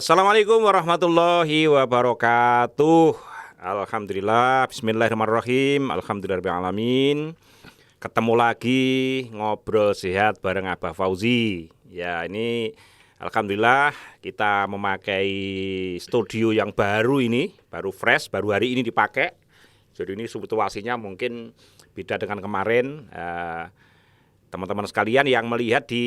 Assalamualaikum warahmatullahi wabarakatuh. Alhamdulillah, bismillahirrahmanirrahim. Alhamdulillahirrahmanirrahim. Ketemu lagi ngobrol sehat bareng Abah Fauzi. Ya, ini alhamdulillah kita memakai studio yang baru ini, baru fresh, baru hari ini dipakai. Jadi ini situasinya mungkin beda dengan kemarin. Teman-teman sekalian yang melihat di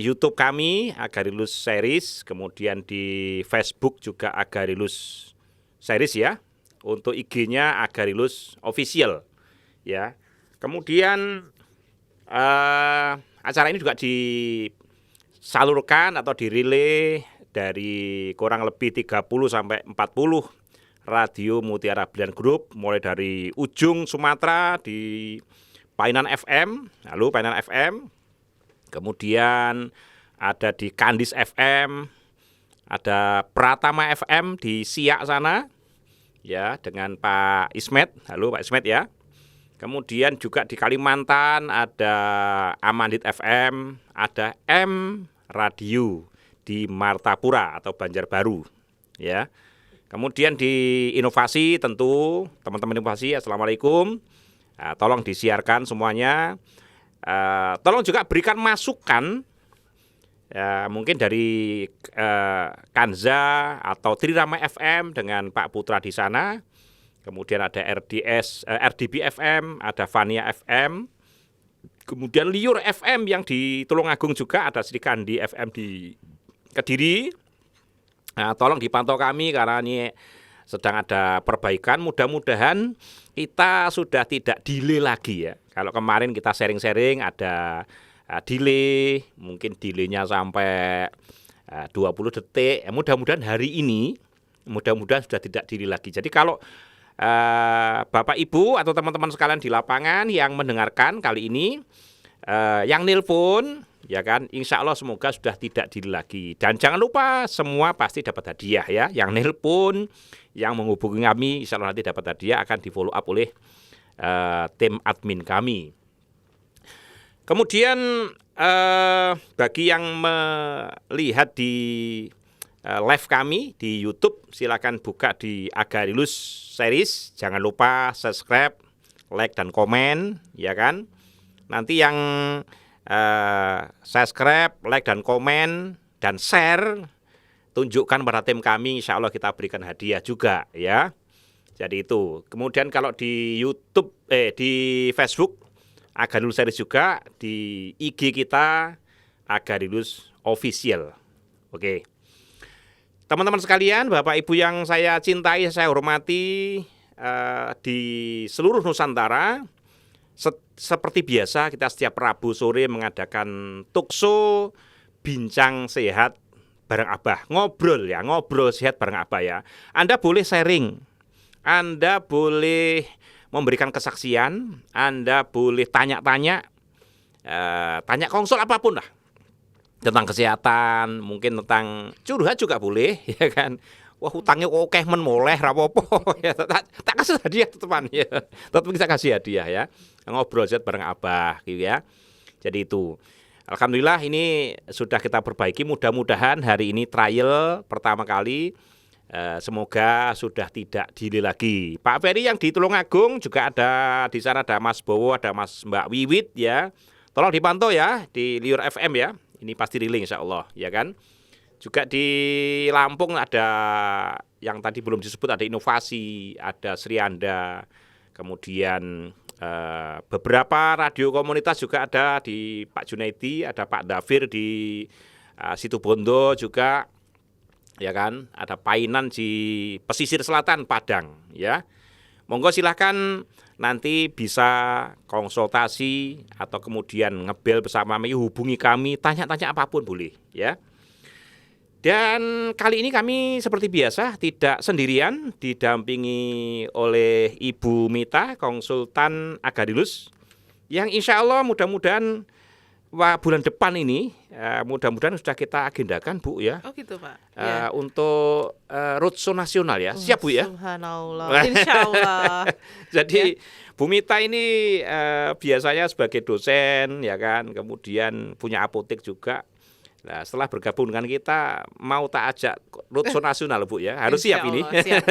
YouTube kami Agarilus Series, kemudian di Facebook juga Agarilus Series ya. Untuk IG-nya Agarilus Official ya. Kemudian acara ini juga disalurkan atau dirilai dari kurang lebih 30 sampai 40 radio Mutiara Brilliant Group, mulai dari ujung Sumatera di Painan FM, lalu Painan FM, kemudian ada di Kandis FM, ada Pratama FM di Siak sana, ya dengan Pak Ismet, halo Pak Ismet ya. Kemudian juga di Kalimantan ada Amandit FM, ada M Radio di Martapura atau Banjarbaru, ya. Kemudian di inovasi tentu teman-teman inovasi, assalamualaikum. Tolong disiarkan semuanya. Tolong juga berikan masukan. Mungkin dari Kanza atau Trirama FM dengan Pak Putra di sana. Kemudian ada RDB FM, ada Vania FM. Kemudian Liur FM yang di Tulungagung juga, ada Sri Kandi FM di Kediri. Tolong dipantau kami karena ini sedang ada perbaikan. Mudah-mudahan kita sudah tidak delay lagi ya. Kalau kemarin kita sharing-sharing ada delay, mungkin delaynya sampai 20 detik. Mudah-mudahan hari ini sudah tidak delay lagi. Jadi kalau Bapak Ibu atau teman-teman sekalian di lapangan yang mendengarkan kali ini, yang nelpon ya kan, insya Allah semoga sudah tidak delay lagi. Dan jangan lupa semua pasti dapat hadiah ya. Yang nelpon, yang menghubungi kami, insya Allah nanti dapat hadiah, akan di follow up oleh tim admin kami. Kemudian bagi yang melihat di live kami di YouTube, silakan buka di Agarilus Series. Jangan lupa subscribe, like dan komen, ya kan. Nanti yang subscribe, like dan komen dan share, tunjukkan pada tim kami, insya Allah kita berikan hadiah juga ya. Jadi itu. Kemudian kalau di YouTube, di Facebook Agarilus Series juga, di IG kita Agarilus Official. Oke. Teman-teman sekalian, Bapak Ibu yang saya cintai, saya hormati, di seluruh Nusantara, seperti biasa kita setiap Rabu sore mengadakan talkshow bincang sehat bareng Abah, ngobrol sehat bareng Abah ya. Anda boleh sharing, Anda boleh memberikan kesaksian, Anda boleh tanya-tanya, tanya konsul apapun lah, tentang kesehatan, mungkin tentang curhat juga boleh, ya kan. Wah, hutangnya oke men moleh rapopo ya, tak kasih hadiah teman ya. Tetap bisa kasih hadiah ya. Ngobrol sehat bareng Abah gitu ya. Jadi itu. Alhamdulillah ini sudah kita perbaiki, mudah-mudahan hari ini trial pertama kali, semoga sudah tidak delay lagi. Pak Ferry yang di Tulungagung juga ada di sana, ada Mas Bowo, ada Mbak Wiwit ya. Tolong dipantau ya di Liur FM ya. Ini pasti relay insya Allah ya kan. Juga di Lampung ada yang tadi belum disebut, ada inovasi, ada Srianda, kemudian beberapa radio komunitas juga ada di Pak Junaidi, ada Pak Dafir di Situbondo juga, ya kan, ada Painan di pesisir selatan Padang, ya. Monggo silahkan nanti bisa konsultasi atau kemudian ngebel bersama kami, hubungi kami, tanya-tanya apapun boleh, ya. Dan kali ini kami seperti biasa tidak sendirian, didampingi oleh Ibu Mita, konsultan Agarilus, yang insya Allah mudah-mudahan bulan depan ini, mudah-mudahan sudah kita agendakan Bu ya. Oh gitu Pak. Untuk roadshow nasional ya, siap Bu ya. Subhanallah, insya Allah. Jadi Bu Mita ini biasanya sebagai dosen ya kan, kemudian punya apotek juga. Nah, setelah bergabung dengan kita, mau tak ajak roadshow nasional, Bu ya. Harus siap Insya ini. Allah, siap.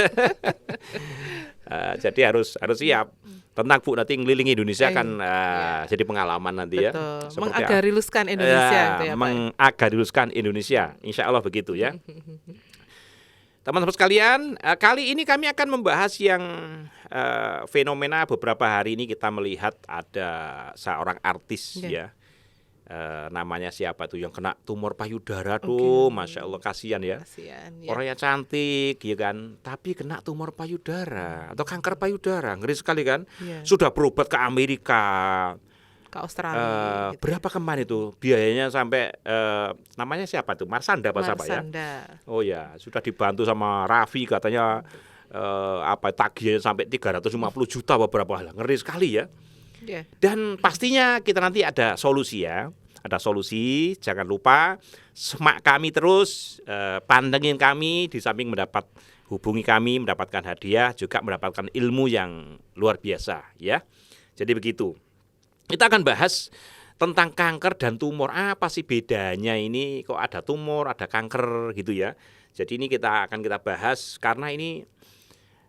Jadi harus siap. Tenang Bu, nanti ngelilingi Indonesia kan ya. jadi pengalaman nanti ya. Betul. Seperti Mengagariluskan Indonesia gitu ya, Pak. mengagariluskan Indonesia. Insya Allah begitu ya. Teman-teman sekalian, kali ini kami akan membahas yang fenomena beberapa hari ini kita melihat ada seorang artis ya. Namanya siapa tuh yang kena tumor payudara tuh, Masya Allah kasihan ya. Kasihan, ya. Orangnya cantik ya kan, tapi kena tumor payudara atau kanker payudara, ngeri sekali kan. Ya. Sudah berobat ke Amerika, Ke Australia. Gitu. berapa kemarin itu biayanya sampai namanya siapa tuh, Marsanda apa siapa ya? Marsanda. Oh ya, sudah dibantu sama Raffi katanya tagihannya sampai 350 juta beberapa hal, ngeri sekali ya. Yeah. Dan pastinya kita nanti ada solusi ya. Ada solusi, jangan lupa semak kami terus, pantengin kami, di samping hubungi kami, mendapatkan hadiah, juga mendapatkan ilmu yang luar biasa ya. Jadi begitu. Kita akan bahas tentang kanker dan tumor. Apa sih bedanya ini, kok ada tumor, ada kanker gitu ya. Jadi ini kita bahas karena ini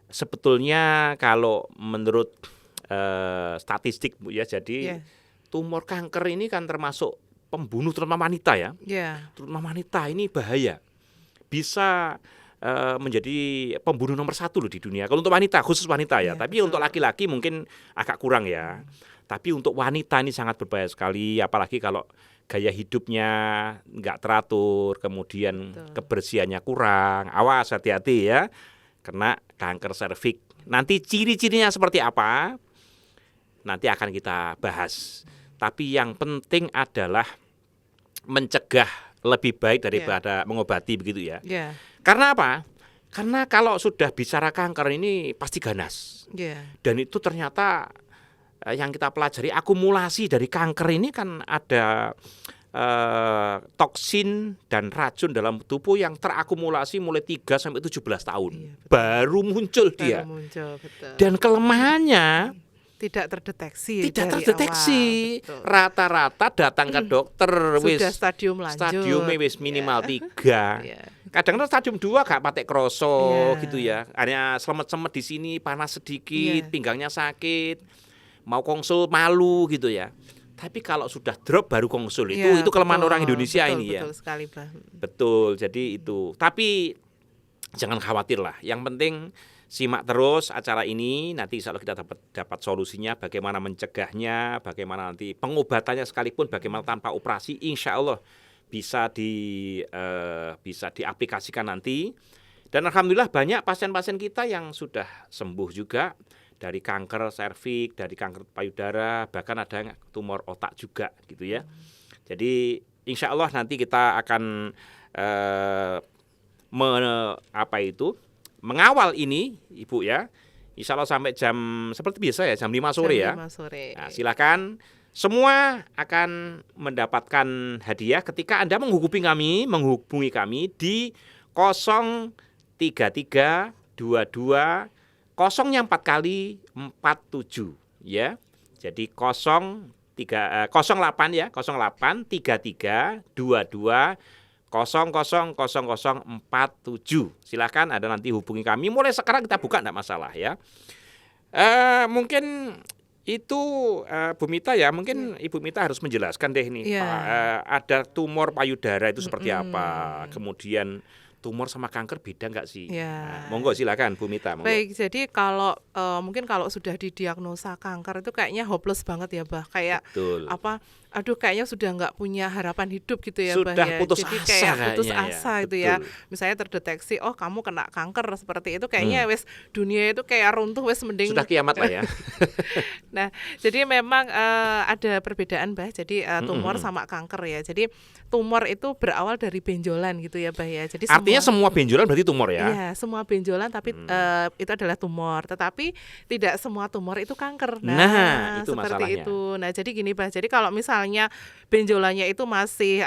sebetulnya kalau menurut statistik Bu ya, jadi tumor kanker ini kan termasuk pembunuh terutama wanita ya. Terutama wanita ini bahaya, bisa menjadi pembunuh nomor 1 loh di dunia. Kalau untuk wanita, khusus wanita ya. Tapi betul. Untuk laki-laki mungkin agak kurang ya. Tapi untuk wanita ini sangat berbahaya sekali, apalagi kalau gaya hidupnya nggak teratur, kemudian kebersihannya kurang. Awas, hati-hati ya, kena kanker serviks. Nanti ciri-cirinya seperti apa? Nanti akan kita bahas. Tapi yang penting adalah mencegah lebih baik daripada mengobati begitu ya. Karena apa? Karena kalau sudah bicara kanker ini pasti ganas. Dan itu ternyata yang kita pelajari akumulasi dari kanker ini kan ada toksin dan racun dalam tubuh yang terakumulasi mulai 3 sampai 17 tahun. Baru muncul dia. Betul. Dan kelemahannya tidak terdeteksi. Rata-rata datang ke dokter sudah stadium lanjut. Stadiumnya wis minimal 3. Kadang-kadang stadium 2 gak patek kroso gitu ya. Hanya selemet-semet di sini, panas sedikit, pinggangnya sakit, mau konsul malu gitu ya. Tapi kalau sudah drop baru konsul, itu kelemahan orang Indonesia ini ya. Betul sekali, Pak. Betul, jadi itu. Tapi jangan khawatir lah. Yang penting simak terus acara ini, nanti insya Allah kita dapat solusinya, bagaimana mencegahnya, bagaimana nanti pengobatannya sekalipun, bagaimana tanpa operasi, insya Allah bisa diaplikasikan nanti. Dan alhamdulillah banyak pasien-pasien kita yang sudah sembuh juga dari kanker serviks, dari kanker payudara, bahkan ada yang tumor otak juga gitu ya. Jadi insya Allah nanti kita akan mengawal ini Ibu ya. Insya Allah sampai jam seperti biasa ya, jam 5 sore ya. Nah, silakan semua akan mendapatkan hadiah ketika Anda menghubungi kami di 033 22 kosongnya 4 kali 47 ya. Jadi 08 ya, 08 33 22 000047. Silakan Anda nanti hubungi kami. Mulai sekarang kita buka, enggak masalah ya. Mungkin itu Bu Mita ya, mungkin Ibu Mita harus menjelaskan deh nih. Ada tumor payudara itu seperti apa, kemudian tumor sama kanker beda nggak sih? Nah, monggo silakan Bu Mita. Monggo. Baik, jadi kalau mungkin kalau sudah didiagnosa kanker itu kayaknya hopeless banget ya, Bah. Kayak Betul. aduh kayaknya sudah nggak punya harapan hidup gitu ya, Sudah Bah ya. putus Jadi asa kayak putus kayaknya asa ya. itu ya. Misalnya terdeteksi, oh kamu kena kanker seperti itu, kayaknya wes dunia itu kayak runtuh, wes mending sudah kiamat lah ya. Nah, jadi memang ada perbedaan, Bah. Jadi tumor sama kanker ya. Jadi tumor itu berawal dari benjolan gitu ya, Bah ya. Jadi artinya Artinya semua benjolan berarti tumor ya? Iya, semua benjolan tapi itu adalah tumor. Tetapi tidak semua tumor itu kanker. Nah, itu seperti masalahnya. itu. Nah, jadi gini, Bah. Jadi kalau misalnya benjolannya itu masih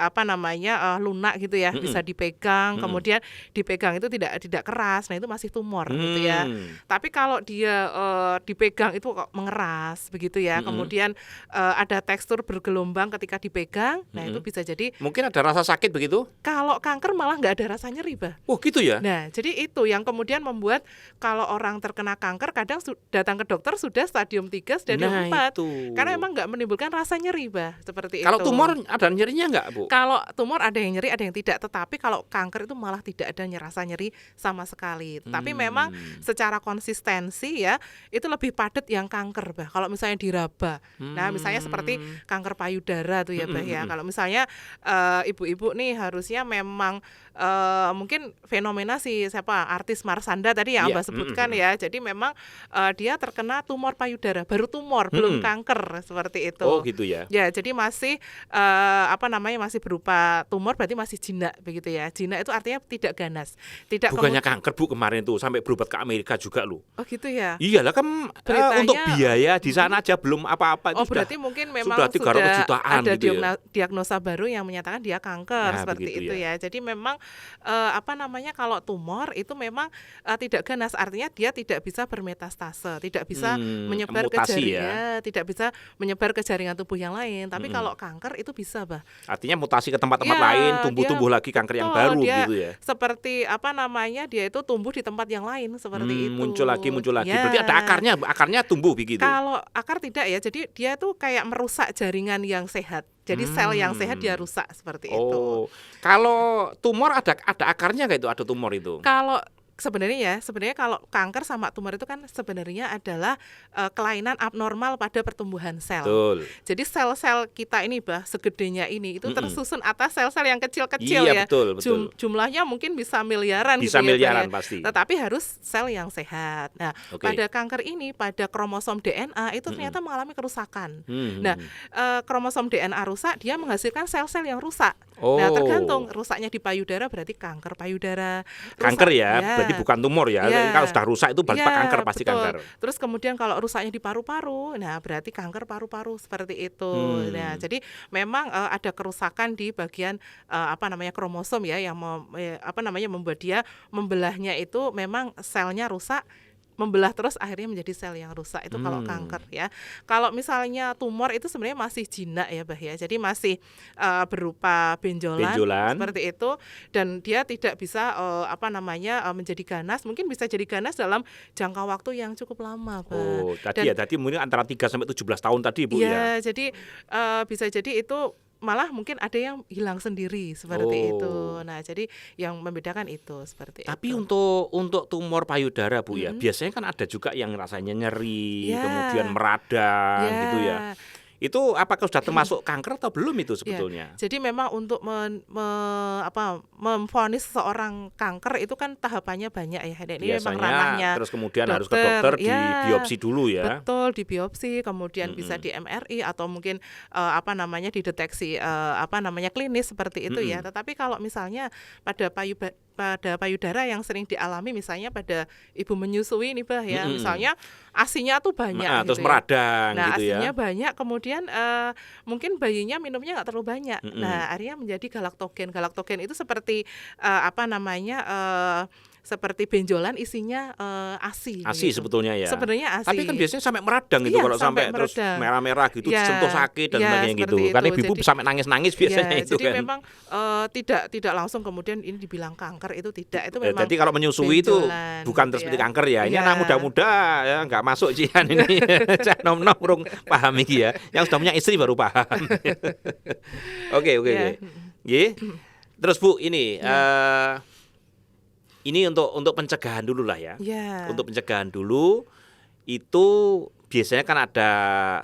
lunak gitu ya, bisa dipegang, kemudian dipegang itu tidak keras. Nah, itu masih tumor gitu ya. Tapi kalau dia dipegang itu kok mengeras begitu ya. Kemudian ada tekstur bergelombang ketika dipegang. Nah, itu bisa jadi Mungkin ada rasa sakit begitu? kalau kanker malah nggak ada rasa nyeri, Bah. Oh gitu ya? Nah, jadi itu yang kemudian membuat kalau orang terkena kanker kadang datang ke dokter sudah stadium 3, stadium 4. Itu. Karena emang nggak menimbulkan rasa nyeri, Bah, seperti Kalau itu. tumor ada nyerinya nggak, Bu? Kalau tumor ada yang nyeri, ada yang tidak. Tetapi kalau kanker itu malah tidak ada rasa nyeri sama sekali. Tapi memang secara konsistensi ya, itu lebih padat yang kanker, Bah. Kalau misalnya diraba. Nah, misalnya seperti kanker payudara tuh ya, Bah ya. Kalau misalnya ibu-ibu nih harusnya memang mungkin fenomena artis Marsanda tadi yang Abah sebutkan ya. Jadi memang dia terkena tumor payudara, baru tumor, belum kanker seperti itu. Oh gitu ya. Ya, jadi masih masih berupa tumor, berarti masih jinak begitu ya. Jinak itu artinya tidak ganas. Bukannya kanker, Bu, kemarin tuh sampai berobat ke Amerika juga loh. Oh gitu ya. Iyalah kan untuk biaya di sana aja belum apa-apa itu berarti mungkin memang sudah 300 jutaan ada gitu ya. diagnosa baru yang menyatakan dia kanker seperti itu ya. Jadi memang kalau tumor itu memang tidak ganas, artinya dia tidak bisa bermetastase, tidak bisa menyebar ke jaringan, tidak bisa menyebar ke jaringan tubuh yang lain. Tapi kalau kanker itu bisa, Bah. Artinya mutasi ke tempat-tempat lain, tumbuh lagi kanker yang baru dia gitu ya. Seperti dia itu tumbuh di tempat yang lain seperti itu. Muncul lagi. Ya. Berarti ada akarnya tumbuh begitu. Kalau akar tidak ya, jadi dia tuh kayak merusak jaringan yang sehat. Jadi sel yang sehat dia rusak seperti itu. Kalau tumor ada akarnya nggak itu? Ada tumor itu? Kalau sebenarnya kalau kanker sama tumor itu kan sebenarnya adalah kelainan abnormal pada pertumbuhan sel. Betul. Jadi sel-sel kita ini, Bah, segedenya ini itu tersusun atas sel-sel yang kecil-kecil ya. Betul. Jumlahnya mungkin bisa miliaran bisa gitu miliaran ya. pasti. Tetapi harus sel yang sehat. Nah, pada kanker ini, pada kromosom DNA itu ternyata mengalami kerusakan. Nah, kromosom DNA rusak, dia menghasilkan sel-sel yang rusak. Nah, tergantung rusaknya di payudara berarti kanker payudara. Kanker ya, berarti bukan tumor ya. Kalau sudah rusak itu berarti kanker, pasti betul. kanker. Terus kemudian kalau rusaknya di paru-paru, nah berarti kanker paru-paru seperti itu. Nah, jadi memang ada kerusakan di bagian kromosom ya yang membuat dia membelahnya itu memang selnya rusak. Membelah terus akhirnya menjadi sel yang rusak, itu kalau kanker ya. Kalau misalnya tumor itu sebenarnya masih jinak ya, Bah ya. Jadi masih berupa benjolan seperti itu, dan dia tidak bisa menjadi ganas. Mungkin bisa jadi ganas dalam jangka waktu yang cukup lama, Bah. Tadi mungkin antara 3 sampai 17 tahun tadi, Bu ya. Jadi bisa jadi itu malah mungkin ada yang hilang sendiri seperti itu. Nah, jadi yang membedakan itu seperti itu. Tapi untuk tumor payudara, Bu ya, biasanya kan ada juga yang rasanya nyeri, kemudian meradang gitu ya. Itu apakah sudah termasuk kanker atau belum itu sebetulnya? Ya, jadi memang untuk memvonis seseorang kanker itu kan tahapannya banyak ya. Ini memang ranahnya terus kemudian harus ke dokter di biopsi dulu ya. Betul, di biopsi, kemudian bisa di MRI atau mungkin dideteksi klinis seperti itu ya. Tetapi kalau misalnya pada payudara yang sering dialami misalnya pada ibu menyusui nih, Bah ya. Misalnya ASINya tuh banyak terus meradang nah, gitu ya. ASINya banyak, kemudian mungkin bayinya minumnya nggak terlalu banyak. Nah, akhirnya menjadi galaktogen. Galaktogen itu seperti seperti benjolan isinya ASI. ASI gitu. Sebetulnya ya. Sebenarnya ASI. Tapi kan biasanya sampai meradang gitu, kalau sampai terus merah-merah gitu, sentuh sakit dan sebagainya gitu. Karena ibu sampai nangis-nangis biasanya itu jadi kan. memang tidak langsung kemudian ini dibilang kanker, itu tidak. Itu memang jadi kalau menyusui itu bukan terus seperti kanker ya. Ini anak muda-muda ya nggak masuk cian ini. Saya nom-nom urung paham iki ya. Yang sudah punya istri baru paham. Oke. Terus Bu, ini untuk pencegahan dulu lah ya. Untuk pencegahan dulu itu biasanya kan ada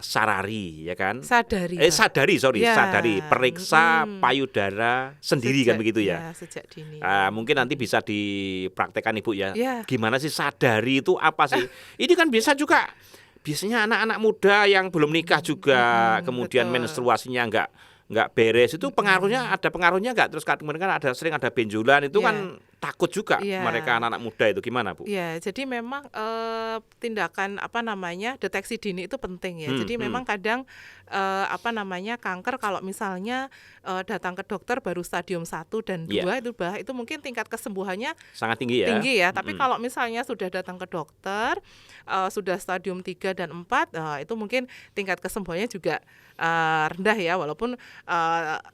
sadari ya kan? Sadari periksa payudara sendiri kan begitu ya. Sejak dini. Mungkin nanti bisa dipraktekkan Ibu ya. Gimana sih sadari itu apa sih? Ini kan biasanya anak-anak muda yang belum nikah juga, kemudian menstruasinya nggak nggak beres itu ada pengaruhnya nggak? Terus kemudian kan sering ada benjolan itu kan takut juga mereka anak-anak muda itu, gimana Bu? Ya, jadi memang tindakan deteksi dini itu penting ya. Jadi memang kadang kanker kalau misalnya datang ke dokter baru stadium 1 dan 2 itu mungkin tingkat kesembuhannya sangat tinggi ya. Tapi kalau misalnya sudah datang ke dokter sudah stadium 3 dan 4 itu mungkin tingkat kesembuhannya juga rendah ya, walaupun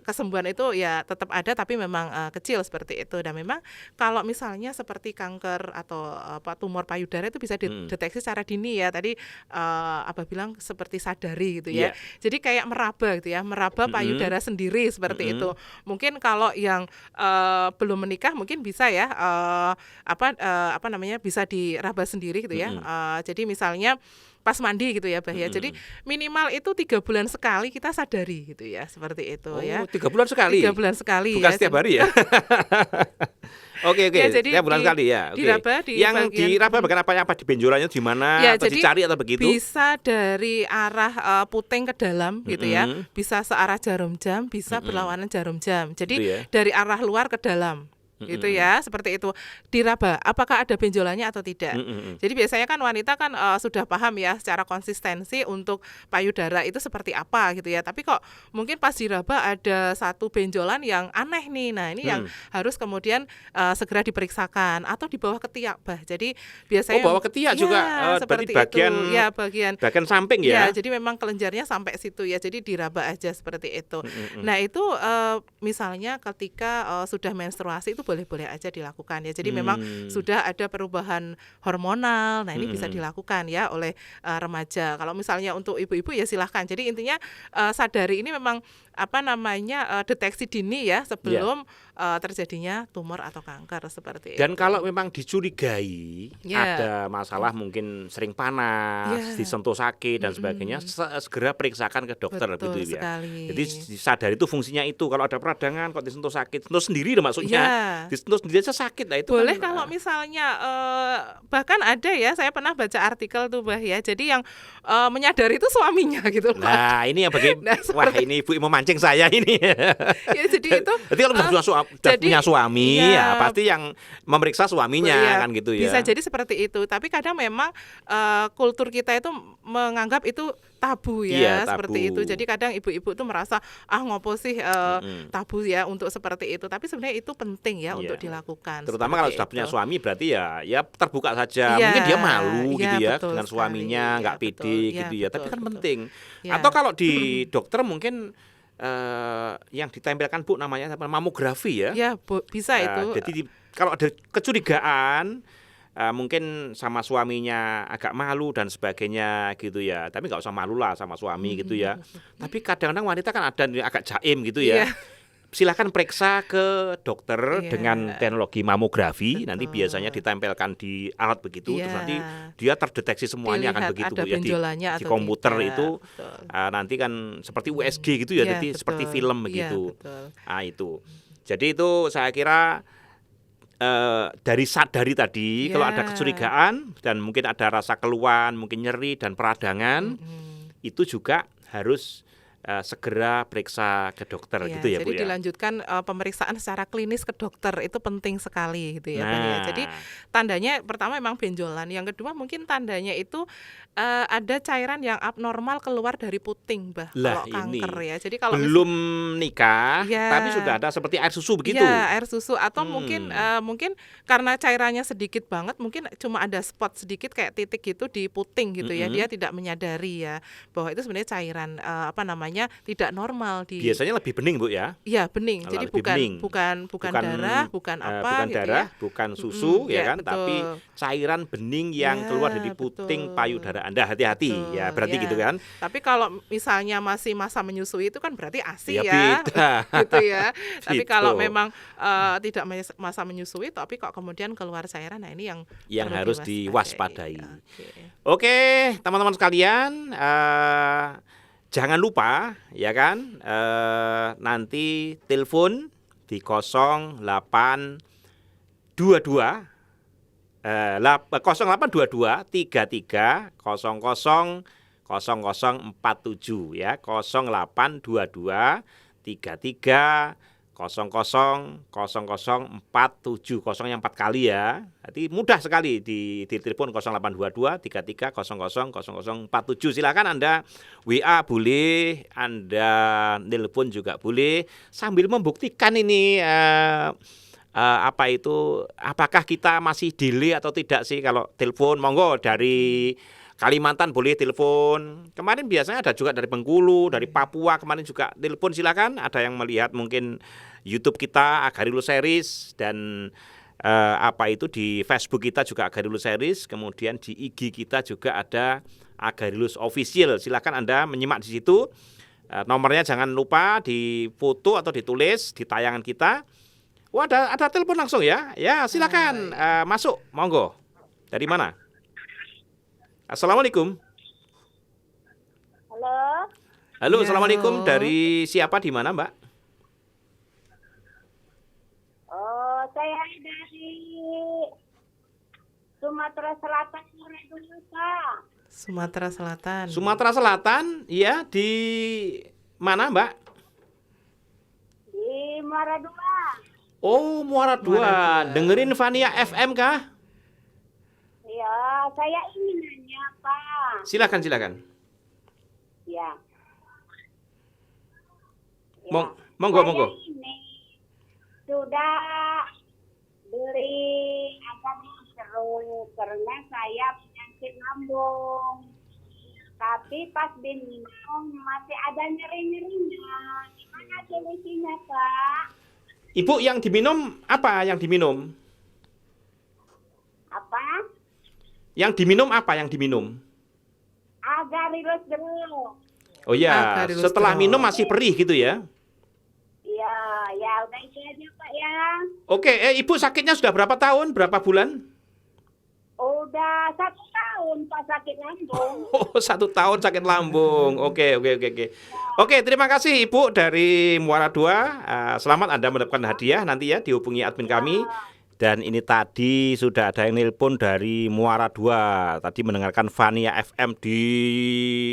kesembuhan itu ya tetap ada tapi memang kecil seperti itu. Dan memang kalau misalnya seperti kanker atau tumor payudara itu bisa dideteksi secara dini ya. Tadi Abah bilang seperti sadari gitu ya. Jadi kayak meraba gitu ya, meraba payudara sendiri seperti itu. Mungkin kalau yang belum menikah mungkin bisa ya bisa diraba sendiri gitu ya. Jadi misalnya pas mandi gitu ya, Bah ya. Jadi minimal itu 3 bulan sekali kita sadari gitu ya, seperti itu ya. 3 bulan sekali? 3 bulan sekali. Bukan setiap hari ya? Oke. Ya, jadi setiap bulan sekali ya. Oke. Diraba yang diraba bagian apa di benjolannya di mana ya, atau jadi dicari atau begitu? Bisa dari arah puting ke dalam gitu ya. Bisa searah jarum jam, bisa berlawanan jarum jam. Jadi dari arah luar ke dalam. Gitu ya, seperti itu. Diraba apakah ada benjolannya atau tidak. Jadi biasanya kan wanita kan sudah paham ya secara konsistensi untuk payudara itu seperti apa gitu ya. Tapi kok mungkin pas diraba ada satu benjolan yang aneh nih. Nah, ini yang harus kemudian segera diperiksakan atau di bawah ketiak, Bah. Jadi biasanya bawah ketiak juga seperti bagian itu. Ya, bagian samping ya. Jadi memang kelenjarnya sampai situ ya. Jadi diraba aja seperti itu. Nah, itu misalnya ketika sudah menstruasi itu boleh-boleh aja dilakukan ya. Jadi memang sudah ada perubahan hormonal. Nah, ini bisa dilakukan ya oleh remaja. Kalau misalnya untuk ibu-ibu ya silahkan. Jadi intinya sadari ini memang deteksi dini ya sebelum terjadinya tumor atau kanker seperti itu. Dan kalau memang dicurigai ada masalah mungkin sering panas, disentuh sakit dan sebagainya, segera periksakan ke dokter. Betul gitu ya. sekali. Jadi sadari itu fungsinya itu. Kalau ada peradangan kok disentuh sakit, sentuh sendiri maksudnya. Disentuh sendiri aja sakit lah itu. Boleh kan, kalau misalnya bahkan ada ya, saya pernah baca artikel tuh, Bah ya. Jadi yang menyadari itu suaminya gitu. Nah, ini yang wah ini ibu memancing saya ini. Ya, jadi itu. Jadi kalau punya suami ya pasti yang memeriksa suaminya kan gitu ya. Bisa jadi seperti itu. Tapi kadang memang kultur kita itu menganggap itu tabu ya, seperti itu. Jadi kadang ibu-ibu itu merasa ngopo sih tabu ya untuk seperti itu. Tapi sebenarnya itu penting ya untuk dilakukan. Terutama kalau sudah punya suami berarti ya terbuka saja. Mungkin dia malu gitu ya dengan suaminya, nggak pede gitu ya. Tapi kan penting. Atau kalau di dokter mungkin yang ditempelkan Bu namanya mamografi ya. Ya, bisa itu. Jadi kalau ada kecurigaan mungkin sama suaminya agak malu dan sebagainya gitu ya. Tapi nggak usah malu lah sama suami gitu ya. Tapi kadang-kadang wanita kan ada yang agak jaim gitu ya. Silakan periksa ke dokter dengan teknologi mamografi. Nanti biasanya ditempelkan di alat begitu, terus nanti dia terdeteksi semuanya akan begitu ada ya di komputer itu. Nanti kan seperti USG gitu ya, jadi seperti film begitu. Nah itu. Jadi itu saya kira dari sadari tadi kalau ada kecurigaan dan mungkin ada rasa keluhan, mungkin nyeri dan peradangan, itu juga harus segera periksa ke dokter gitu ya Bu jadi ya. dilanjutkan pemeriksaan secara klinis ke dokter itu penting sekali gitu ya, Bang ya. Jadi tandanya pertama memang benjolan, yang kedua mungkin tandanya itu ada cairan yang abnormal keluar dari puting, Bah, kalau kanker ya. Jadi kalau belum nikah tapi sudah ada seperti air susu begitu. Ya, air susu atau mungkin karena cairannya sedikit banget, mungkin cuma ada spot sedikit kayak titik gitu di puting gitu ya. Dia tidak menyadari ya bahwa itu sebenarnya cairan tidak normal di. Biasanya lebih bening Bu ya? Iya, bening. Jadi bukan darah, bukan apa bukan gitu darah, ya. bukan susu ya kan, betul. tapi cairan bening yang keluar dari puting payudara Anda. Hati-hati ya, berarti gitu kan. Tapi kalau misalnya masih masa menyusui itu kan berarti ASI ya. Beda. Gitu ya. Tapi kalau memang tidak masa menyusui tapi kok kemudian keluar cairan, nah ini yang harus diwaspadai. Oke, teman-teman sekalian, jangan lupa ya kan, nanti telepon di 0822 33 00 0047 ya, 0822 33 00 0047, kosongnya 4 kali ya. Jadi mudah sekali di telepon 0822 33 00 0047. Silakan Anda WA boleh, Anda telepon juga boleh sambil membuktikan ini apakah kita masih delay atau tidak sih kalau telepon. Monggo dari Kalimantan boleh telepon. Kemarin biasanya ada juga dari Bengkulu, dari Papua kemarin juga telepon. Silakan. Ada yang melihat mungkin YouTube kita Agarilus Series dan di Facebook kita juga Agarilus Series. Kemudian di IG kita juga ada Agarilus Official. Silakan Anda menyimak di situ. Nomornya jangan lupa difoto atau ditulis di tayangan kita. Wah, ada telepon langsung ya. Ya, silakan masuk. Monggo. Dari mana? Assalamualaikum. Halo. Halo, Ya, assalamualaikum. halo. Dari siapa di mana, Mbak? Oh, saya dari Sumatera Selatan, Pak. Sumatera Selatan. Sumatera Selatan, ya di mana, Mbak? Di Muara Dua. Oh, Muara Muara 2. Dua. Dengerin Fania FM kah? Ya, saya ingin nanya, Pak. Silakan. Ya. Monggo. Saya ini sudah beli jeruk karena saya penyakit lambung. Tapi pas diminum masih ada nyeri-nyerinya. Gimana solusinya, Pak? Ibu yang diminum apa yang diminum? Apa? Yang diminum apa yang diminum? Agarilus jeruk. Oh ya, Agarilus setelah Drop. minum masih perih gitu ya. Ya, ya udah itu aja, Pak ya. Oke, Ibu sakitnya sudah berapa tahun? Berapa bulan? Udah 1 tahun Pak sakit lambung. Oh, 1 tahun sakit lambung. Oke. Oke, terima kasih Ibu dari Muara 2. Selamat Anda mendapatkan hadiah nanti ya, dihubungi admin kami. Dan ini tadi sudah ada yang nelpon dari Muara 2. Tadi mendengarkan Fania FM di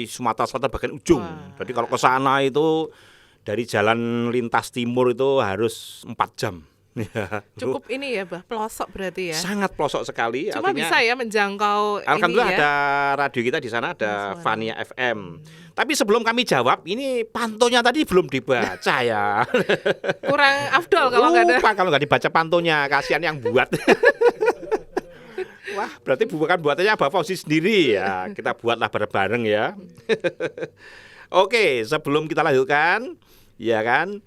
Sumatera Selatan bagian ujung. Wah. Jadi kalau ke sana itu dari jalan lintas timur itu harus 4 jam. Cukup ini ya, Bah, pelosok berarti ya. Sangat pelosok sekali. Cuma artinya, bisa ya menjangkau Alhamdulillah ini ya. ada radio kita di sana, ada Suara. Fania FM. Tapi sebelum kami jawab, ini pantonya tadi belum dibaca ya. Kurang afdol kalau nggak ada. Lupa kalau nggak dibaca pantonya, kasihan yang buat. Wah, berarti bukan buatannya Bapak Fauzi sendiri ya. Kita buatlah bareng-bareng ya. Oke, sebelum kita lanjutkan, ya kan.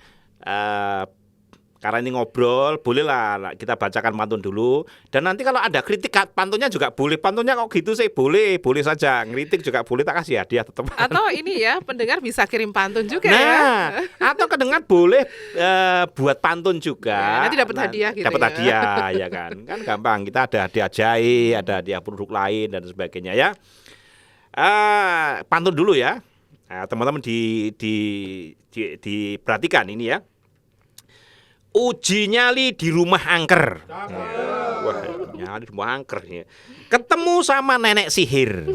Karena ini ngobrol, bolehlah kita bacakan pantun dulu. Dan nanti kalau ada kritik pantunnya juga boleh. Pantunnya kok gitu sih, boleh saja. Ngeritik juga boleh, tak kasih hadiah tetap. Atau ini ya, pendengar bisa kirim pantun juga ya. Nah, atau kedengar boleh buat pantun juga. Ya, nanti dapat hadiah gitu dapat ya. hadiah, ya kan? Kan gampang. Kita ada hadiah jahe, ada hadiah produk lain dan sebagainya ya. Pantun dulu ya. Nah, teman-teman diperhatikan ini ya. Uji nyali di rumah angker. Wah, nyali di rumah angker ya. Ketemu sama nenek sihir.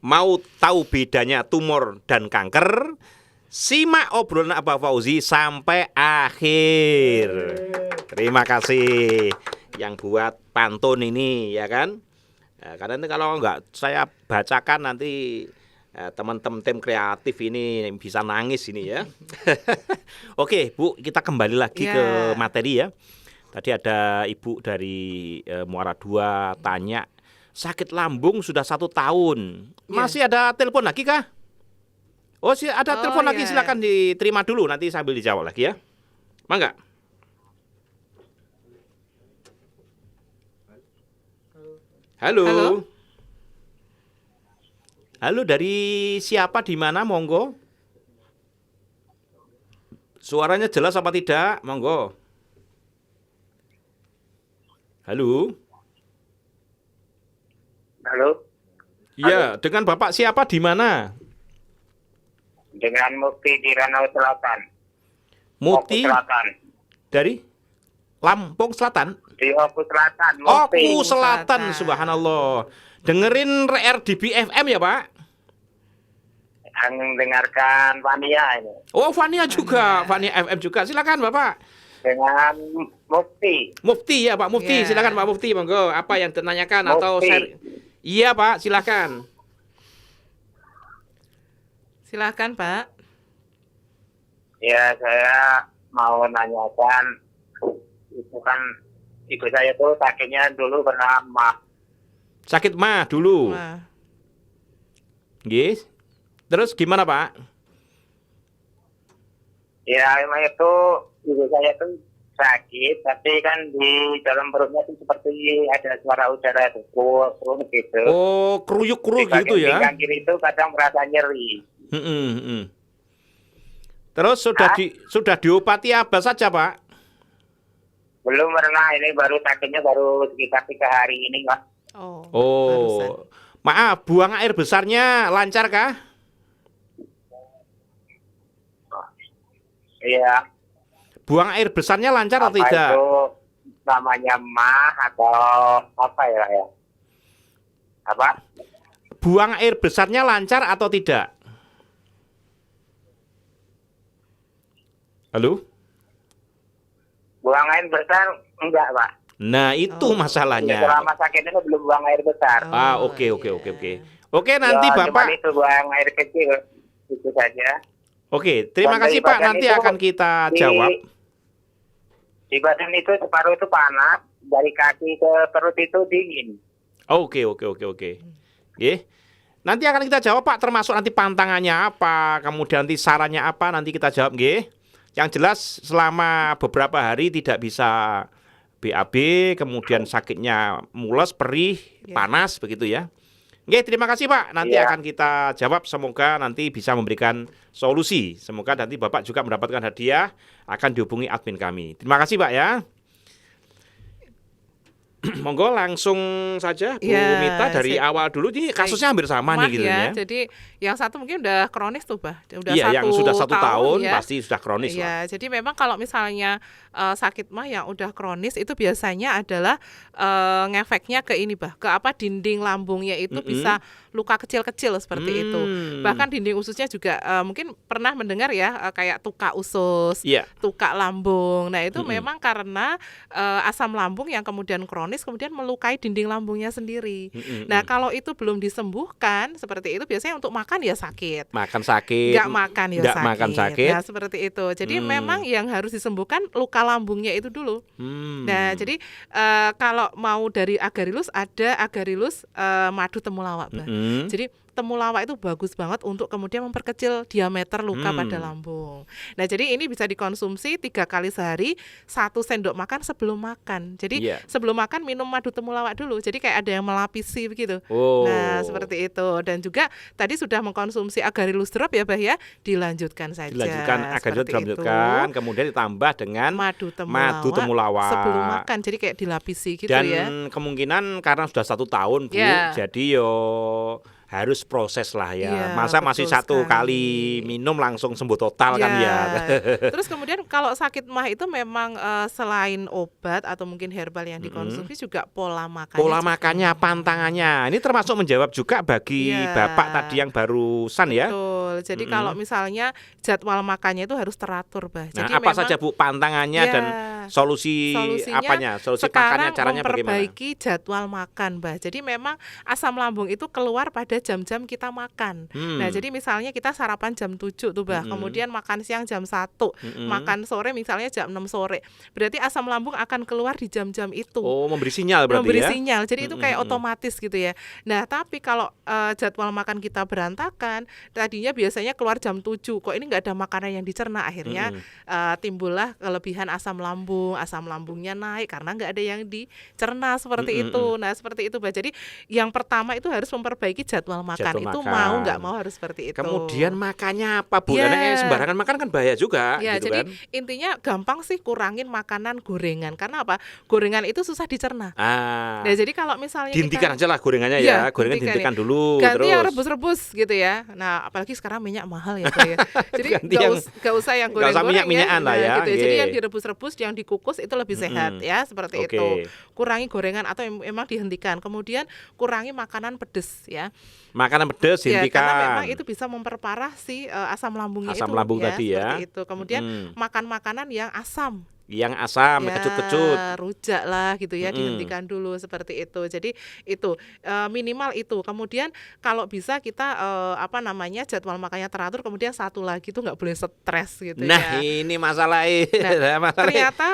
Mau tahu bedanya tumor dan kanker? Simak obrolan Abah Fauzi sampai akhir. Terima kasih yang buat pantun ini ya kan. Karena nanti kalau nggak saya bacakan nanti teman-teman tim kreatif ini bisa nangis ini ya. Oke Bu, kita kembali lagi Ya. ke materi ya. Tadi ada Ibu dari Muara 2 tanya sakit lambung sudah 1 tahun. Masih ada telepon lagi kah? Oh, ada telepon lagi, ya. silakan diterima dulu nanti sambil dijawab lagi ya. Mangga. Halo. Halo. Halo, dari siapa di mana monggo? Suaranya jelas apa tidak? Monggo. Halo. Halo, Iya, dengan Bapak siapa di mana? dengan Mukti di Ranau Selatan. Muti Oku Selatan. dari Lampung Selatan. Di Oku Selatan, Mukti. Oku Selatan, Selatan. subhanallah. Dengerin RDB FM ya, Pak? mendengarkan Vania ini. Oh, Fania juga, Fania FM juga. Silakan Bapak. Dengan Mufti. Mufti ya Pak Mufti, Ya. silakan Pak Mufti, monggo. Apa yang ditanyakan atau Mufti. share? Iya Pak, silakan. Silakan Pak. Ya, saya mau nanyakan, itu kan ibu saya tuh sakitnya dulu pernah mah. Sakit mah dulu. Wah. Nggih. Terus gimana Pak? Ya, emang itu ibu saya tuh sakit, tapi kan di dalam perutnya tuh seperti ada suara udara tuh, gitu. Oh, kruyuk-kruyuk Di gitu bagian ya. pinggang kiri itu kadang merasa nyeri. Terus sudah diobati apa saja Pak? Belum pernah, ini baru sakitnya baru sekitar 3 hari ini, Pak. Oh. barusan. Oh, maaf, buang air besarnya lancar kah? Iya. Buang air besarnya lancar atau Apa tidak? itu namanya mah atau apa ya? Apa? Buang air besarnya lancar atau tidak? Halo? Buang air besar enggak, Pak. Nah, itu Oh. masalahnya. Selama sakit ini belum buang air besar. Ah, Oh, oke. iya. Oke, nanti Ya, Bapak. cuman itu buang air kecil. Itu saja. Oke, terima Dan kasih dari Pak. badan Nanti itu akan kita di- jawab. Di badan itu separuh itu panas, dari kaki ke perut itu dingin. Oke. Nggih. Nanti akan kita jawab Pak, termasuk nanti pantangannya apa, kemudian nanti sarannya apa, nanti kita jawab nggih. Yang jelas selama beberapa hari tidak bisa BAB, kemudian sakitnya mules, perih, Ya. panas begitu ya. Oke, terima kasih Pak. Nanti Iya. akan kita jawab. Semoga nanti bisa memberikan solusi. Semoga nanti Bapak juga mendapatkan hadiah. Akan dihubungi admin kami. Terima kasih Pak ya. Monggo langsung saja Bu Ya, Mita dari awal dulu. Ini kasusnya hampir sama Mah nih gitu ya. ya. Jadi yang satu mungkin udah kronis tuh, Bah. Udah Iya, yang sudah 1 tahun ya. pasti sudah kronis lah. Iya, jadi memang kalau misalnya sakit mah yang udah kronis itu biasanya adalah ngefeknya ke ini, Bah, ke apa dinding lambungnya itu bisa luka kecil-kecil seperti itu. Bahkan dinding ususnya juga mungkin pernah mendengar ya kayak tuka usus, Iya. tuka lambung. Nah, itu memang karena asam lambung yang kemudian kronis kemudian melukai dinding lambungnya sendiri. Nah, kalau itu belum disembuhkan seperti itu biasanya untuk makan ya sakit. Makan sakit. Nggak makan ya nggak sakit. makan sakit. Nah, seperti itu. Jadi memang yang harus disembuhkan luka lambungnya itu dulu. Nah, jadi kalau mau dari Agarelus ada Agarelus madu temulawak, Bah. Jadi temulawak itu bagus banget untuk kemudian memperkecil diameter luka pada lambung. Nah, jadi ini bisa dikonsumsi 3 kali sehari, 1 sendok makan sebelum makan. Jadi Iya. sebelum makan minum madu temulawak dulu. Jadi kayak ada yang melapisi begitu. Oh. Nah, seperti itu. Dan juga tadi sudah mengkonsumsi Agarelus drop ya, Bah ya. Dilanjutkan saja. Dilanjutkan agar Seperti dilanjutkan, itu. kemudian ditambah dengan Madu temulawak, temulawak. sebelum makan. Jadi kayak dilapisi gitu dan ya. kemungkinan karena sudah 1 tahun Bu, Ya. jadi yo harus proses lah ya. Iya, Masa masih betul 1 sekali. kali minum langsung sembuh total kan ya. Terus kemudian kalau sakit mah itu memang selain obat atau mungkin herbal yang dikonsumsi juga pola makannya. Pola juga. makannya, pantangannya. Ini termasuk menjawab juga bagi Iya. Bapak tadi yang barusan ya. Betul. Jadi kalau misalnya jadwal makannya itu harus teratur, Bah. Nah, Jadi apa memang saja Bu pantangannya Ya. dan solusinya apanya? Solusi makannya sekarang caranya bagaimana? memperbaiki jadwal makan, Bah. Jadi memang asam lambung itu keluar pada jam-jam kita makan. Nah, jadi misalnya kita sarapan jam 7 tuh, Bah. Kemudian makan siang jam 1, makan sore misalnya jam 6 sore. Berarti asam lambung akan keluar di jam-jam itu. Oh, memberi sinyal berarti Memberi ya. sinyal. Jadi itu kayak otomatis gitu ya. Nah, tapi kalau jadwal makan kita berantakan, tadinya biasanya keluar jam 7, kok ini nggak ada makanan yang dicerna, akhirnya timbullah kelebihan asam lambungnya naik karena nggak ada yang dicerna seperti itu. Nah, seperti itu, Bah. Jadi yang pertama itu harus memperbaiki jadwal makan. Jadwal Itu makan. mau nggak mau harus seperti itu. Kemudian makannya apa Bu? Ya. Karena sembarangan makan kan bahaya juga Ya, gitu jadi kan. intinya gampang sih kurangin makanan gorengan. Karena apa? Gorengan itu susah dicerna. Ah. Nah, jadi kalau misalnya Dihentikan kita aja lah gorengannya Iya, ya. Gorengan dihentikan dihentikan ya. dulu ganti terus. yang rebus-rebus gitu ya. Nah, apalagi sekarang sekarang minyak mahal ya, Pak ya. Jadi Ganti yang nggak usah yang nggak usah goreng-goreng minyak-minyakan lah ya, gitu. Jadi nggih. yang direbus-rebus, yang dikukus itu lebih sehat ya, seperti Oke. itu. Kurangi gorengan atau memang dihentikan. Kemudian kurangi makanan pedes ya. Makanan pedas Ya, karena memang hentikan. itu bisa memperparah si asam lambungnya Asam itu lambung ya, tadi ya. seperti itu. Kemudian makan makanan yang asam. Yang asam, Ya, kecut-kecut. rujak lah gitu ya, dihentikan dulu seperti itu. Jadi itu minimal itu. Kemudian kalau bisa kita jadwal makannya teratur. Kemudian satu lagi tuh nggak boleh stres gitu Nah, ya. ini masalahnya. Nah, ternyata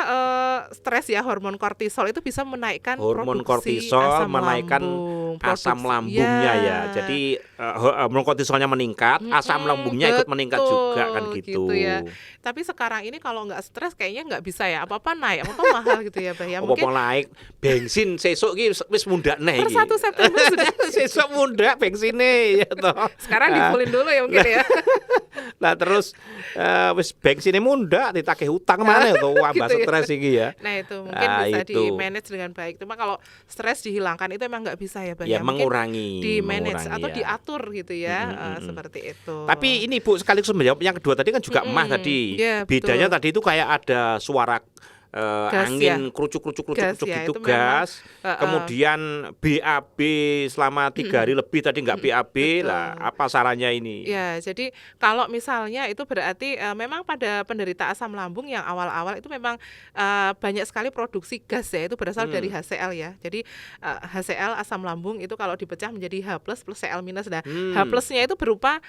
stres ya, hormon kortisol itu bisa menaikkan Hormon produksi kortisol asam menaikkan lambung, asam produksi- lambungnya ya. Jadi hormon kortisolnya meningkat, asam lambungnya ikut meningkat juga kan gitu. ya. Tapi sekarang ini kalau nggak stres kayaknya nggak bisa ya, apa-apa naik, apa-apa mahal gitu ya, Bah ya. Apa Mungkin naik bensin sesuk iki wis mundak neh per iki. 1 September sudah Sesuk mundak bensine ya toh. sekarang di-fullin dulu ya mungkin ya. Nah terus wis bensinnya mundak ditagih utang mana tuh wabah Gitu ya. stres iki ya. Nah itu mungkin Nah, bisa itu. di-manage dengan baik. Cuma kalau stres dihilangkan itu emang nggak bisa ya, Bah Ya Mungkin mengurangi di-manage mengurangi atau ya. diatur gitu ya, seperti itu. Tapi ini Bu sekaligus menjawab yang kedua tadi kan juga emas tadi. Iya, Bedanya betul. tadi itu kayak ada suara Gas angin kerucuk Gas ya, gitu itu memang, gas. Kemudian BAB selama 3 hari lebih tadi nggak BAB lah. Apa sarannya ini? Ya, jadi kalau misalnya itu berarti memang pada penderita asam lambung yang awal-awal itu memang banyak sekali produksi gas ya, itu berasal dari HCl ya. Jadi HCl asam lambung itu kalau dipecah menjadi H plus plus Cl minus. Nah, H plusnya itu berupa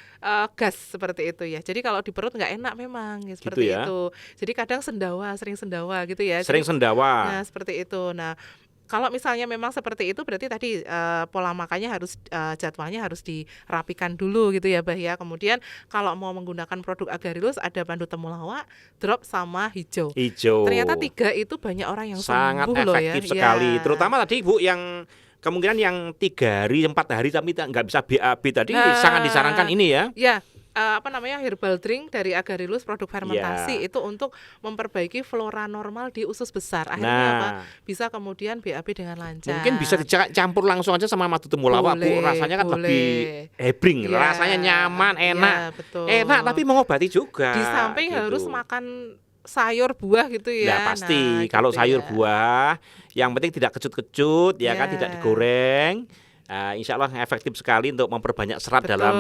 gas seperti itu ya. Jadi kalau di perut nggak enak memang ya, seperti ya? itu. Jadi kadang sering sendawa gitu ya. Sering Jadi, sendawa. Nah, seperti itu. Nah, kalau misalnya memang seperti itu berarti tadi pola makannya harus jadwalnya harus dirapikan dulu gitu ya, Bah ya. Kemudian kalau mau menggunakan produk Agarilus ada pandu temulawak, drop sama hijau. Hijau. Ternyata 3 itu banyak orang yang Sangat sembuh loh ya. efektif sekali. Ya. Terutama tadi Bu yang kemungkinan yang 3 hari, 4 hari tapi nggak bisa BAB tadi Nah, sangat disarankan ini ya. Ya, herbal drink dari Agarilus produk fermentasi itu untuk memperbaiki flora normal di usus besar. Akhirnya Nah. apa? Bisa kemudian BAB dengan lancar. Mungkin bisa dicampur langsung aja sama madu temulawak Bu. Boleh, Rasanya kan boleh. lebih hebring. Ya, Rasanya nyaman, enak. ya, betul. Enak tapi mengobati juga. Di samping gitu. harus makan sayur buah gitu ya. Ya pasti Nah, kalau gitu sayur ya. buah yang penting tidak kecut-kecut ya kan, Ya. tidak digoreng. Insya Allah efektif sekali untuk memperbanyak serat Betul. dalam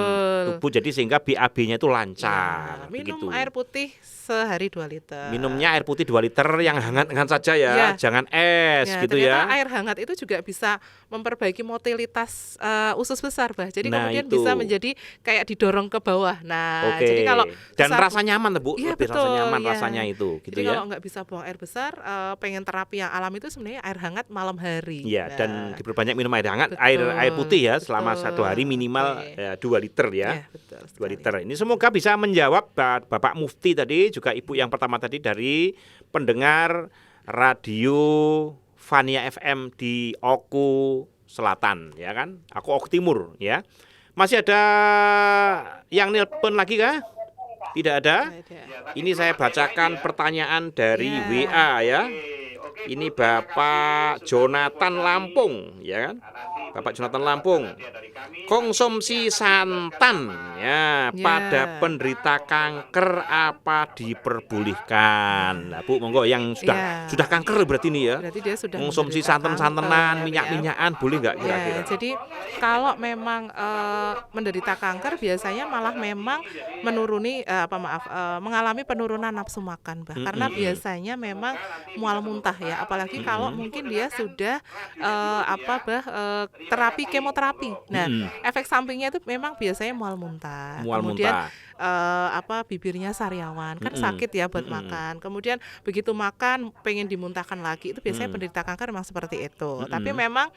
tubuh jadi sehingga BAB-nya itu lancar. Ya, minum begitu. air putih sehari 2 liter. Minumnya air putih 2 liter yang hangat-hangat saja ya, Ya. jangan es Ya, gitu ternyata ya. air hangat itu juga bisa memperbaiki motilitas usus besar, Bah. Jadi Nah, kemudian itu. bisa menjadi kayak didorong ke bawah. Nah, Oke. jadi kalau Dan besar- rasa nyaman Bu, Iya, lebih rasa betul, nyaman ya. rasanya itu gitu Jadi ya. kalau nggak bisa buang air besar, pengen terapi yang alami itu sebenarnya air hangat malam hari. Iya, Nah, dan diperbanyak minum air hangat, betul, air putih ya selama betul. 1 hari minimal Oke. 2 liter ya. Ya, betul 2 sekali. liter. Ini semoga bisa menjawab Bapak Mufti tadi, juga Ibu yang pertama tadi dari pendengar radio Fania FM di Oku Selatan ya kan. Aku Oku Timur ya. Masih ada yang nelpon lagi kah? Tidak ada. Nggak ada. Ini saya bacakan pertanyaan dari Ya. WA ya. Ini Bapak Jonathan Lampung ya kan. Bapak Jonathan Lampung. Konsumsi santan ya pada penderita kanker apa diperbolehkan? Nah, Bu, monggo yang Ya. sudah kanker berarti ini ya. Berarti dia sudah Konsumsi menderita santan-santanan, kanker, minyak-minyakan boleh nggak ya. kira-kira? Ya, jadi kalau memang menderita kanker biasanya malah memang mengalami penurunan nafsu makan, Bah. Karena biasanya memang mual muntah ya, apalagi kalau mungkin dia sudah terapi kemoterapi. Nah, efek sampingnya itu memang biasanya mual muntah. Mual Kemudian muntah. bibirnya sariawan, kan sakit ya buat makan. Kemudian begitu makan pengen dimuntahkan lagi, itu biasanya penderita kanker memang seperti itu. Tapi memang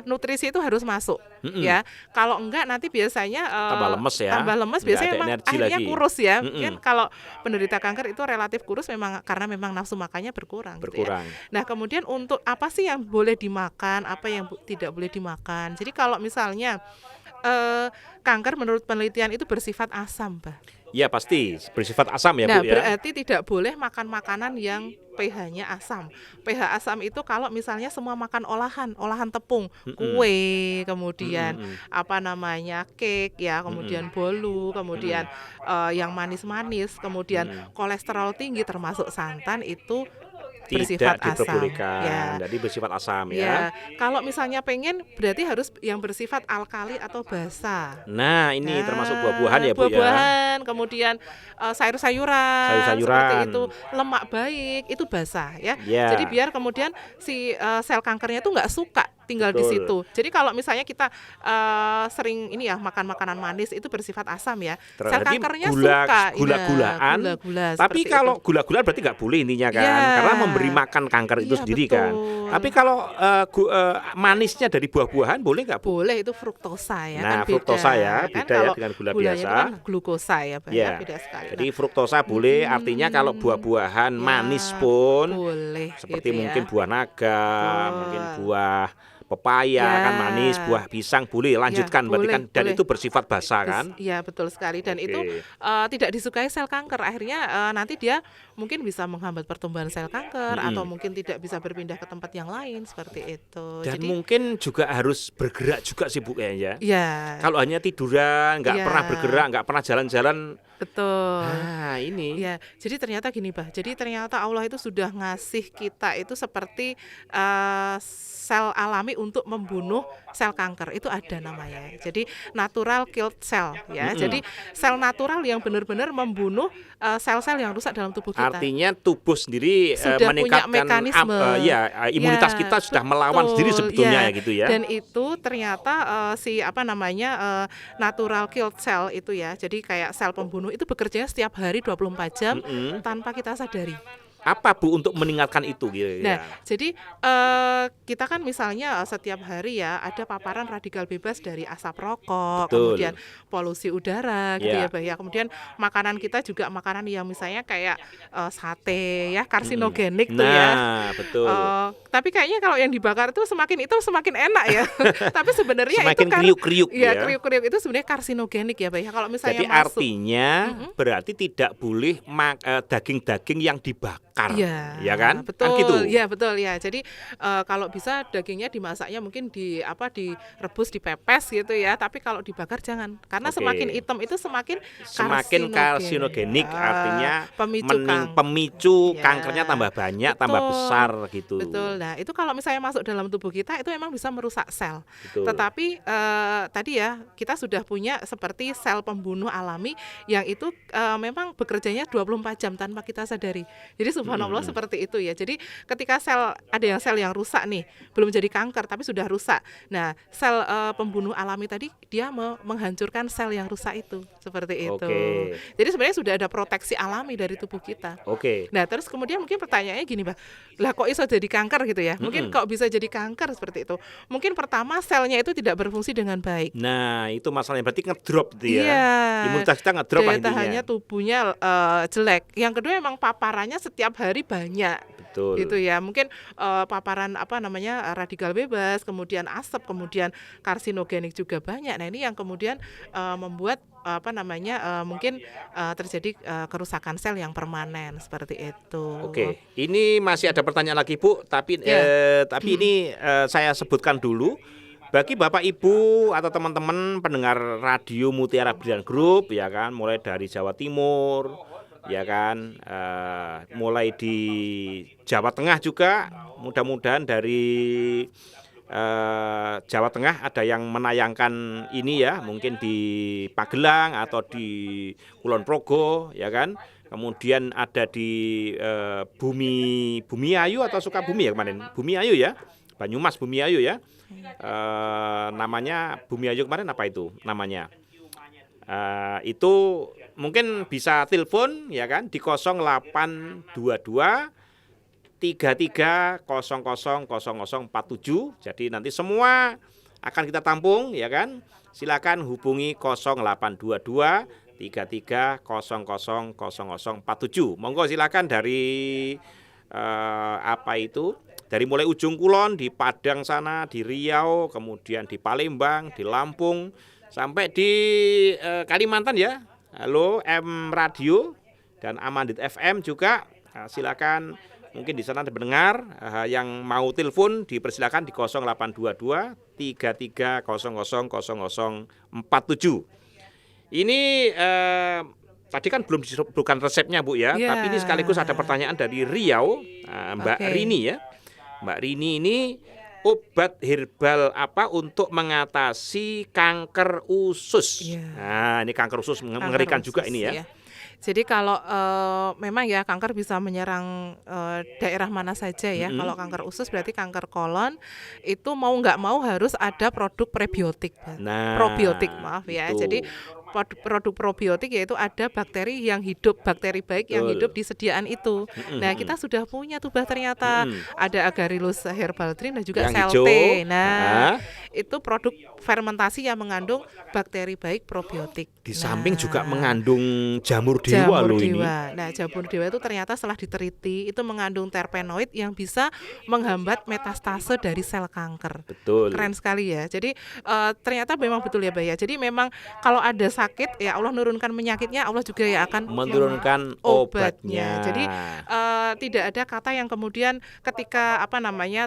nutrisi itu harus masuk ya. Kalau enggak nanti biasanya Tambah lemes ya. Tambah lemes Nggak biasanya ada memang energi akhirnya lagi. kurus ya. Kan kalau penderita kanker itu relatif kurus memang karena memang nafsu makannya berkurang. Gitu ya. Berkurang. Nah, kemudian untuk apa sih yang boleh dimakan, apa yang tidak boleh dimakan. Jadi kalau misalnya kanker menurut penelitian itu bersifat asam, Bah. Ya pasti bersifat asam ya Nah, Bu ya. berarti tidak boleh makan makanan yang pH-nya asam. pH asam itu kalau misalnya semua makan olahan tepung, Mm-mm. kue, kemudian Mm-mm. apa namanya cake ya, Mm-mm. kemudian bolu, kemudian yang manis-manis, kemudian Mm-mm. kolesterol tinggi termasuk santan itu Tidak bersifat asam. diperbolehkan. Ya, Jadi bersifat asam ya. ya. Kalau misalnya pengen berarti harus yang bersifat alkali atau basa. Nah, ini termasuk buah-buahan Nah, ya Bu ya. buah-buahan, kemudian sayur-sayuran seperti Sayur-sayuran. itu, lemak baik itu basah ya. Ya. Jadi biar kemudian si sel kankernya itu nggak suka tinggal di Betul. situ. Jadi kalau misalnya kita sering ini ya makan makanan manis itu bersifat asam ya. Sel Berarti kankernya suka gula-gulaan. gula-gula. Tapi seperti kalau itu. gula-gula berarti nggak boleh intinya kan, Ya. karena memberi makan kanker itu Iya, sendiri kan. betul. Tapi kalau manisnya dari buah-buahan boleh nggak Bu? Boleh itu fruktosa ya Nah, kan beda. fruktosa ya, Kan beda ya kalau dengan gula gulanya biasa. itu kan glukosa ya, Ya. beda sekali. Jadi fruktosa boleh, artinya kalau buah-buahan Ya, manis pun boleh seperti gitu ya. mungkin buah naga, Betul. mungkin buah pepaya Ya. kan manis, buah pisang boleh lanjutkan berarti boleh, kan, dan boleh. itu bersifat basah kan. Iya betul sekali dan Oke. itu tidak disukai sel kanker akhirnya nanti dia mungkin bisa menghambat pertumbuhan sel kanker atau mungkin tidak bisa berpindah ke tempat yang lain seperti itu. Dan Jadi mungkin juga harus bergerak juga sih Bu ya. ya Kalau hanya tiduran, nggak Iya. pernah bergerak, nggak pernah jalan-jalan, betul. nah ini Ya, jadi ternyata gini, Bah. Jadi ternyata Allah itu sudah ngasih kita itu seperti sel alami untuk membunuh sel kanker. Itu ada namanya. Jadi natural killed cell ya. Jadi sel natural yang benar-benar membunuh sel-sel yang rusak dalam tubuh kita. artinya tubuh sendiri Sudah punya meningkatkan mekanisme. imunitas Ya, kita sudah melawan betul, sendiri sebetulnya ya. ya gitu ya. Dan itu ternyata natural killed cell itu ya. Jadi kayak sel pembunuh itu bekerjanya setiap hari 24 jam tanpa kita sadari. Apa Bu untuk meningkatkan itu gitu Nah, ya? jadi kita kan misalnya setiap hari ya ada paparan radikal bebas dari asap rokok, Betul. kemudian polusi udara gitu Ya. ya, Bah, ya. Kemudian makanan kita juga makanan yang misalnya kayak sate ya, karsinogenik tuh ya. Nah, betul. Tapi kayaknya kalau yang dibakar itu semakin enak ya. Tapi sebenarnya Semakin itu kriuk-kriuk ya, ya. kriuk-kriuk itu sebenarnya karsinogenik ya, Bah, ya. Kalau misalnya Jadi masuk artinya berarti tidak boleh daging-daging yang dibakar. Ya kan? betul. Kan gitu. Ya, betul ya. Jadi kalau bisa dagingnya dimasaknya mungkin direbus, dipepes gitu ya. Tapi kalau dibakar jangan. Karena Oke. semakin hitam itu semakin karsinogenik, Ya, artinya pemicu pemicu Ya. kankernya tambah banyak, tambah Betul. besar gitu. Betul. Nah, itu kalau misalnya masuk dalam tubuh kita itu memang bisa merusak sel. Betul. Tetapi tadi ya kita sudah punya seperti sel pembunuh alami yang itu memang bekerjanya 24 jam tanpa kita sadari. Jadi subhanallah seperti itu ya. Jadi ketika ada sel yang rusak nih, belum jadi kanker tapi sudah rusak. Nah, sel pembunuh alami tadi dia menghancurkan sel yang rusak itu. Seperti itu. Oke. Jadi sebenarnya sudah ada proteksi alami dari tubuh kita. Oke. Nah, terus kemudian mungkin pertanyaannya gini, Bah. Lah kok iso jadi kanker gitu ya? Mungkin kok bisa jadi kanker seperti itu. Mungkin pertama selnya itu tidak berfungsi dengan baik. Nah, itu masalahnya berarti ngedrop gitu ya. Iya. Imunitas kita ngedrop Daya intinya. tahannya tubuhnya jelek. Yang kedua emang paparannya setiap hari banyak. Betul. Gitu ya. Mungkin paparan radikal bebas, kemudian asap, kemudian karsinogenik juga banyak. Nah, ini yang kemudian membuat mungkin terjadi kerusakan sel yang permanen seperti itu. Oke, ini masih ada pertanyaan lagi Bu, tapi Ya. tapi ini saya sebutkan dulu bagi Bapak Ibu atau teman-teman pendengar radio Mutiara Brilliant Group ya kan, mulai dari Jawa Timur ya kan, mulai di Jawa Tengah juga, mudah-mudahan dari Jawa Tengah ada yang menayangkan ini ya, mungkin di Pagelang atau di Kulon Progo ya kan. Kemudian ada di Bumi Ayu atau Sukabumi ya kemarin. Bumi Ayu ya. Banyumas Bumi Ayu ya. Namanya Bumi Ayu kemarin apa itu namanya? Itu mungkin bisa telepon ya kan di 0822 33000047. Jadi nanti semua akan kita tampung ya kan. Silakan hubungi 0822 33000047. Monggo silakan dari dari mulai ujung kulon di Padang sana, di Riau, kemudian di Palembang, di Lampung, sampai di Kalimantan ya. Halo M Radio dan Amandit FM juga. Silakan, mungkin di sana ada pendengar yang mau telepon dipersilakan di 0822 33 00 0047. Ini tadi kan belum disebutkan resepnya Bu ya, tapi ini sekaligus ada pertanyaan dari Riau, Mbak Rini ya. Mbak Rini ini obat herbal apa untuk mengatasi kanker usus? Nah, ini kanker usus mengerikan juga ini ya. Jadi kalau memang ya kanker bisa menyerang daerah mana saja ya. Kalau kanker usus berarti kanker kolon itu mau nggak mau harus ada produk prebiotik, probiotik maaf ya. Jadi produk probiotik yaitu ada bakteri yang hidup, bakteri baik yang hidup di sediaan itu. Nah, kita sudah punya tuh ternyata ada Agaricus herbal drink dan juga Celte. Nah, itu produk fermentasi yang mengandung bakteri baik probiotik. Di samping juga mengandung jamur dewa loh ini. Nah, jamur dewa itu ternyata setelah diteliti itu mengandung terpenoid yang bisa menghambat metastase dari sel kanker. Betul. Keren sekali ya. Jadi ternyata memang betul ya, Mbak ya. Jadi memang kalau ada sakit ya Allah nurunkan penyakitnya, Allah juga ya akan menurunkan obatnya. Jadi tidak ada kata yang kemudian ketika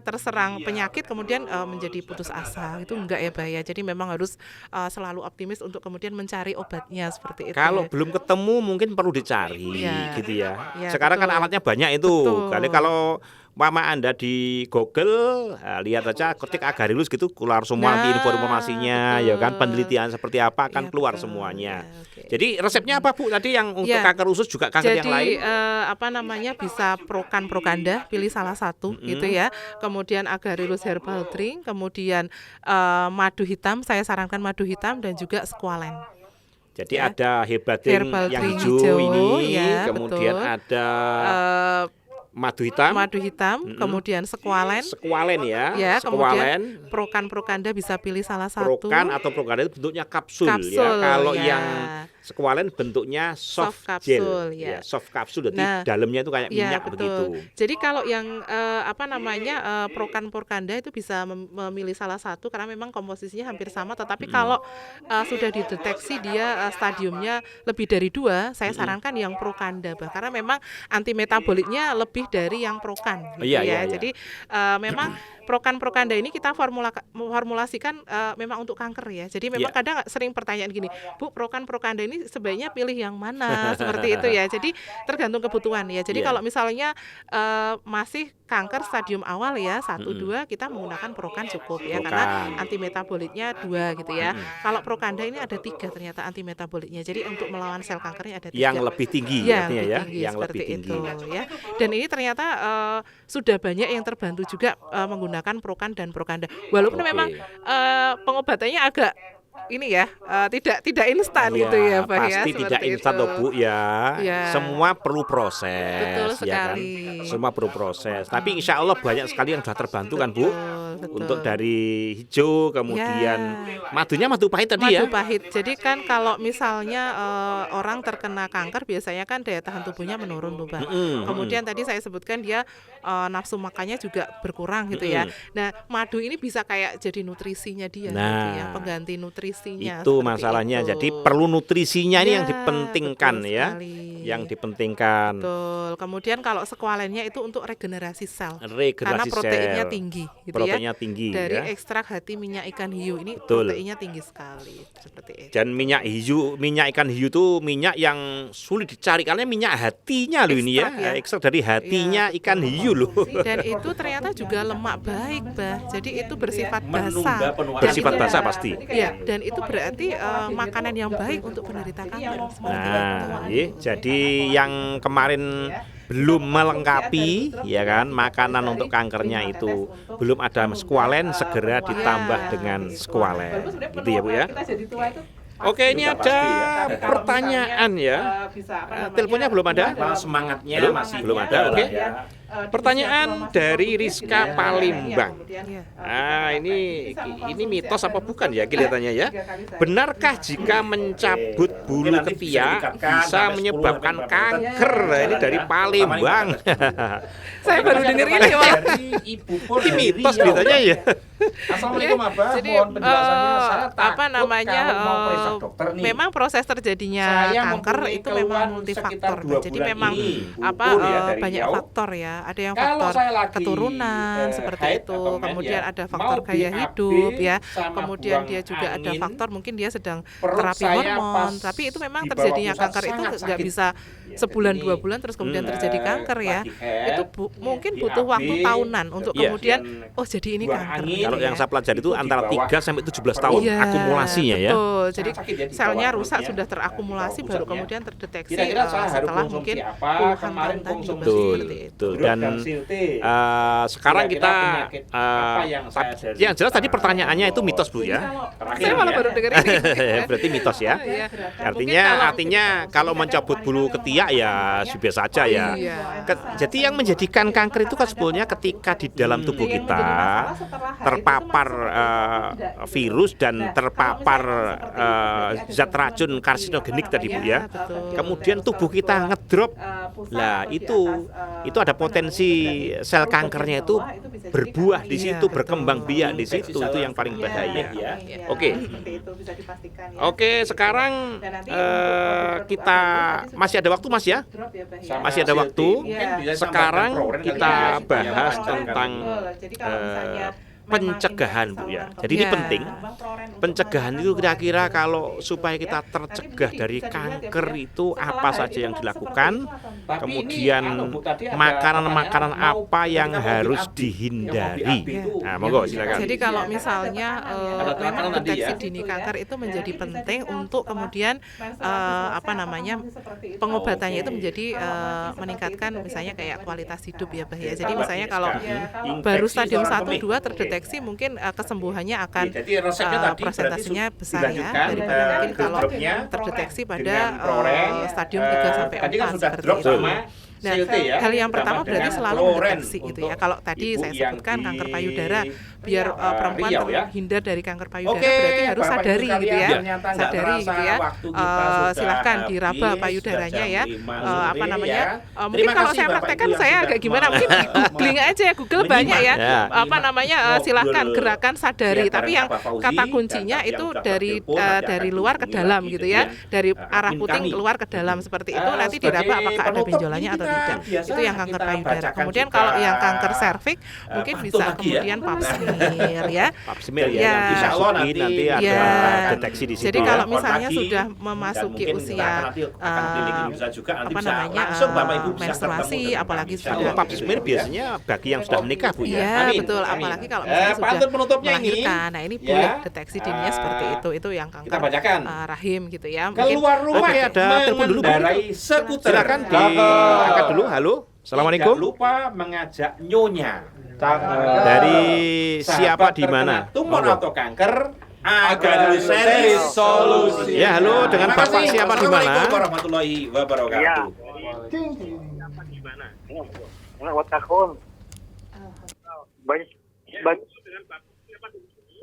terserang penyakit kemudian menjadi putus asa. Itu enggak ya, Mbak ya. Jadi memang harus selalu optimis untuk kemudian mencari obatnya seperti itu. Kalau belum ketemu mungkin perlu dicari gitu ya. Sekarang betul. kan alatnya banyak itu. Kalau Mama Anda di Google, lihat aja ketik Agaricus gitu, keluar semua nanti informasinya, ya kan, penelitian seperti apa akan keluar semuanya. Jadi resepnya apa Bu tadi yang untuk kanker usus juga kanker yang lain? Jadi bisa Prokan pilih salah satu gitu ya. Kemudian Agaricus herbal drink, kemudian madu hitam, saya sarankan madu hitam dan juga squalene. Jadi ada herbal drink yang hijau ini, kemudian ada madu hitam, kemudian squalene ya, kemudian Prokanda bisa pilih salah satu. Prokan atau Prokanda itu bentuknya kapsul ya. Kalau yang squalene bentuknya soft gel ya. Soft kapsul, jadi dalamnya itu kayak minyak begitu. Jadi kalau yang Prokanda itu bisa memilih salah satu karena memang komposisinya hampir sama, tetapi kalau sudah dideteksi dia stadiumnya lebih dari 2, saya sarankan yang Prokanda karena memang antimetaboliknya lebih dari yang Prokan gitu ya. Jadi memang Prokanda ini kita formulasikan memang untuk kanker ya. Jadi memang kadang sering pertanyaan gini, Bu, Prokanda ini sebaiknya pilih yang mana seperti itu ya. Jadi tergantung kebutuhan ya. Jadi kalau misalnya masih kanker stadium awal ya 1-2 kita menggunakan Prokan cukup ya karena antimetaboliknya 2 gitu ya. Kalau Prokanda ini ada 3 ternyata antimetaboliknya. Jadi untuk melawan sel kankernya ada 3. Yang lebih tinggi artinya ya, yang lebih tinggi. Ya. Dan ini ternyata sudah banyak yang terbantu juga menggunakan Prokan dan Prokanda. Walaupun memang pengobatannya agak ini ya tidak instan gitu ya Pak ya. Pasti tidak instan loh Bu ya. Semua perlu proses. Betul ya sekali. Kan? Semua perlu proses. Tapi insya Allah banyak sekali yang sudah terbantu kan Bu. Untuk dari hijau kemudian madunya madu pahit tadi ya. Madu pahit. Jadi kan kalau misalnya orang terkena kanker biasanya kan daya tahan tubuhnya menurun tuh Pak. Kemudian tadi saya sebutkan dia nafsu makannya juga berkurang gitu ya. Nah madu ini bisa kayak jadi nutrisinya dia gitu ya, pengganti nutrisinya. Itu masalahnya. Jadi perlu nutrisinya ini yang dipentingkan ya. Yang dipentingkan. Betul. Kemudian kalau squalennya itu untuk regenerasi sel. Karena proteinnya tinggi gitu proteinnya tinggi dari ya. ekstrak hati minyak ikan hiu ini proteinnya tinggi sekali seperti itu. Dan minyak ikan hiu itu minyak yang sulit dicari karena minyak hatinya loh ini ya. Ekstrak dari hatinya ikan hiu loh. Dan itu ternyata juga lemak baik, Bah. Jadi itu bersifat basa. Bersifat basa pasti. Iya, dan itu berarti makanan yang baik untuk penderita kanker. Jadi yang kemarin belum melengkapi ya kan makanan untuk kankernya itu belum ada squalene, segera ditambah dengan squalene gitu ya Bu ya. Oke, ini ada pertanyaan ya. Teleponnya belum ada? Semangatnya masih belum ada. Oke. Pertanyaan dari Rizka Palembang. Nah, ini mitos apa bukan ya kelihatannya ya? Benarkah jika mencabut bulu ketiak bisa menyebabkan kanker? Ini dari Palembang. Saya baru dengar ini, Pak. Ini mitos beritanya ya. Assalamualaikum Abah, Jadi, mohon penjelasannya. Saya takut apa namanya, kalau mau periksa dokter nih. memang proses terjadinya Saya kanker mempunyai itu memang keluhan multifaktor. sekitar 2 Jadi bulan memang ini. apa Ukur ya dari banyak jauh. faktor ya. Ada yang Kalau faktor saya lagi, keturunan seperti haid itu. atau men Kemudian ya, ada mau faktor gaya BAB hidup ya. sama Kemudian buang dia juga ada angin, faktor mungkin dia sedang perut terapi saya hormon. pas Tapi itu memang di bawah terjadinya pusat kanker itu sangat nggak sakit. bisa Ya, sebulan jadi 2 bulan terus kemudian terjadi kanker ya. lagi haid, Itu mungkin BAB, butuh waktu tahunan untuk Iya. kemudian oh jadi ini buang kanker. angin. gitu Kalau ya. yang saya pelajari itu Itu di antara bawah 3 sampai 17 tahun Iya, akumulasinya ya. betul. Jadi Sangat sakit ya di selnya bawah rusak perutnya, sudah di terakumulasi bawah baru pusatnya. kemudian terdeteksi Kira-kira saya harus setelah konsumsi mungkin apa? puluhan Kemarin tahun tadi konsumsi Betul, seperti itu. betul. Drop Dan silte. sekarang Kira-kira kita penyakit apa yang saya dari yang jelas tadi pertanyaannya itu mitos Bu ya. Terakhir Saya malah ya. baru dengar ini. Berarti mitos ya. Iya. Artinya kalau mencabut bulu ketiak ya biasa saja ya. Iya. Jadi yang menjadikan kanker itu kan sebetulnya ketika di dalam tubuh kita terpapar virus dan terpapar zat racun karsinogenik tadi Bu ya. Betul. Kemudian tubuh kita ngedrop. Lah itu ada potensi sel kankernya itu berbuah di situ, Iya, berkembang biak di situ. Itu yang paling bahaya. Oke. Oke, sekarang kita masih ada waktu Mas ya? Sama Masih ada silte. waktu. Mungkin bisa Sekarang tambahkan proren kali kita ya, supaya bahas lancar tentang pencegahan Bu ya. Jadi ini Ya. penting. Pencegahan itu kira-kira kalau supaya kita tercegah dari kanker itu apa saja yang dilakukan, Tapi kemudian ini, Bu, tadi ada makanan-makanan pertanyaan, apa yang kita mau harus BAB. dihindari. Yang mau BAB itu, Nah, monggo yang silakan. Jadi kalau misalnya Ada memang tekanan tadi deteksi ya. dini kanker itu menjadi penting untuk kemudian apa namanya pengobatannya itu menjadi meningkatkan misalnya kayak kualitas hidup ya Bah ya. Jadi misalnya kalau baru stadium 1 2 terdeteksi mungkin kesembuhannya akan Jadi resepnya tadi persentasenya berarti besar ya dilanjutkan, daripada mungkin kalau dropnya terdeteksi pada dengan proren, stadium 3 sampai 4 tadi kan sudah seperti drop itu. sama Nah, CLT ya. hal yang pertama Ditambah berarti dengan selalu proren mendeteksi gitu ya. untuk Kalau tadi ibu saya yang sebutkan di kanker payudara, biar perempuan Riau ya. terhindar dari kanker payudara Oke, berarti harus Bapak Ibu sadari gitu sekalian, ya. ternyata nggak Sadari terasa gitu ya. waktu kita sudah Silahkan habis, diraba sudah payudaranya jam ya. 5 Apa sore namanya? ya. Mungkin Terima kalau kasih saya Bapak praktekkan Ibu yang saya sudah agak gimana? mau Mungkin di googling aja ya, Google banyak ya. Ya. Apa namanya? Silakan gerakan sadari. Siap, Tapi yang Bapak Fauzi, kata dan kuncinya tadi yang itu sudah dari bertelepon, nanti dari akan luar ke dihubungi dalam lagi gitu dengan, ya. Dari arah admin puting kami. keluar ke dalam seperti itu. Nanti Sebagai diraba apakah ada penutup benjolannya ini atau kita tidak. biasa Itu yang kanker kita payudara. bacakan Kemudian juga, kalau yang kanker serviks mungkin pantun bisa lagi ya. kemudian pap smear ya. Pap smear ya, Ya. yang Insya Allah dimasukin nanti ada Ya. deteksi di situ. Jadi ya. kalau Telepon misalnya lagi, sudah dan memasuki mungkin usia kita akan keliling bisa juga, nanti apa bisa namanya langsung Bapak Ibu bisa menstruasi, bertemu dengan apalagi kami, insya sudah Allah. Pap smear biasanya bagi yang sudah menikah Bu ya. Iya Amin, betul, amin. apalagi kalau misalnya sudah pantun penutupnya ini. melahirkan. Nah ini Ya. boleh deteksi dininya seperti itu yang Kita kanker bacakan. rahim gitu ya. Mungkin Keluar rumah Oke, ada telepon dulu, Bu. mengendarai skuter. Silakan diangkat dulu. Halo. Assalamualaikum. Tidak lupa mengajak nyonya. Dari siapa di mana? Tumor Monggo. atau kanker agar seri solusi. Ya, halo, dengan Terima Bapak kasih. siapa di mana? Assalamualaikum warahmatullahi wabarakatuh. Watakun. Baik.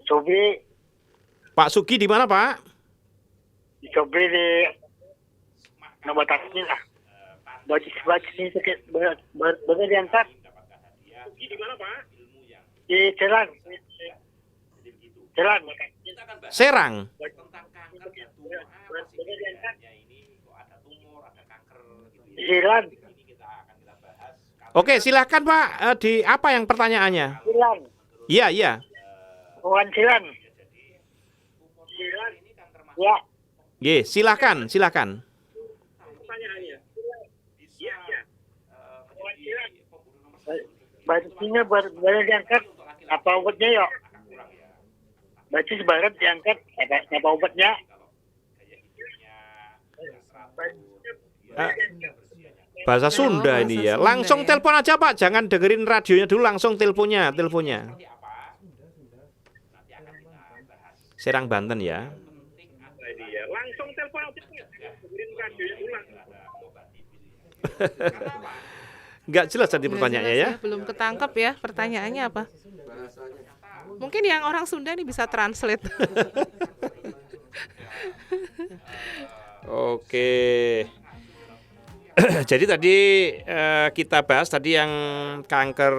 Sobri, Pak Sugi di mana Pak? Sobri di Nabatasnya lah. Baca ini sakit benar diangkat. Di mana Pak? Di Jalan. Jalan. Serang. Jalan. Oke, silakan Pak. Di apa yang pertanyaannya? Jalan. Iya, iya. Kawan Jalan. Ya. Ye, silakan, silakan. Bajunya baru diangkat. Apa obatnya ya? Baju sebarat diangkat. Apa obatnya? Eh, Bahasa Sunda ini ya. Langsung telepon aja Pak, jangan dengerin radionya dulu, langsung teleponnya. Serang Banten ya. Langsung telepon aja. Dengerin radionya ulang. Nggak jelas tadi pertanyaannya ya. Belum ketangkep ya pertanyaannya apa? Mungkin yang orang Sunda nih bisa translate. Oke. Jadi tadi kita bahas tadi yang kanker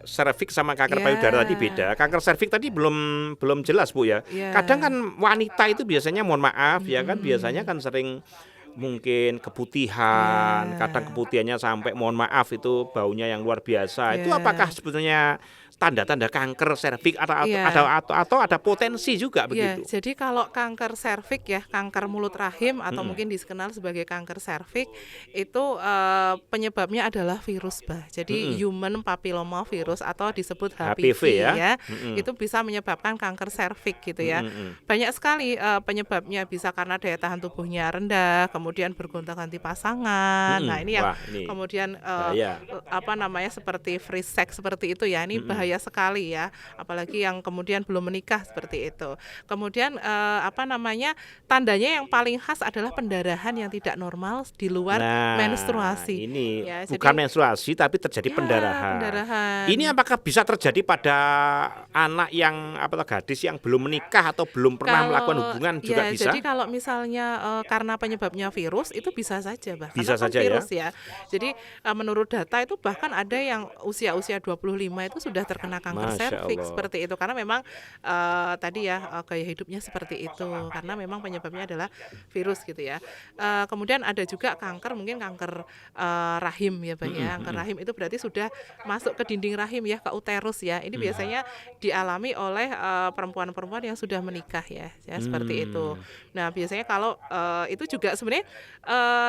serviks sama kanker Ya. payudara tadi beda. Kanker serviks tadi belum jelas Bu ya. Ya. Kadang kan wanita itu biasanya mohon maaf ya kan biasanya kan sering mungkin keputihan, Ya. kadang keputihannya sampai mohon maaf itu baunya yang luar biasa. Itu Ya. apakah sebetulnya tanda-tanda kanker serviks Ya. atau ada potensi juga Ya, begitu? jadi kalau kanker serviks ya, kanker mulut rahim atau mungkin dikenal sebagai kanker serviks itu penyebabnya adalah virus bah. Jadi human papilloma virus atau disebut HPV, HPV ya. ya. Itu bisa menyebabkan kanker serviks gitu ya. Banyak sekali penyebabnya, bisa karena daya tahan tubuhnya rendah, kemudian bergonta-ganti pasangan. Nah, ini yang Wah, ini kemudian bahaya. seperti free sex seperti itu ya. Ini bahaya sekali ya, apalagi yang kemudian belum menikah seperti itu. Kemudian tandanya yang paling khas adalah pendarahan yang tidak normal di luar menstruasi. Ini Ya, bukan jadi- menstruasi tapi terjadi Ya, pendarahan. pendarahan. Ini apakah bisa terjadi pada anak yang gadis yang belum menikah atau belum pernah melakukan hubungan juga ya, bisa? Jadi kalau misalnya karena penyebabnya virus itu bisa saja bahkan Bisa kan saja ya. virus ya. Jadi menurut data itu bahkan ada yang usia 25 itu sudah terkena kanker Masya serviks Allah. seperti itu karena memang tadi ya gaya hidupnya seperti itu karena memang penyebabnya adalah virus gitu ya. Kemudian ada juga kanker, mungkin kanker rahim ya Bang ya. Kanker rahim itu berarti sudah masuk ke dinding rahim ya, ke uterus ya. Ini biasanya dialami oleh perempuan-perempuan yang sudah menikah ya seperti itu. Nah, biasanya kalau itu juga sebenarnya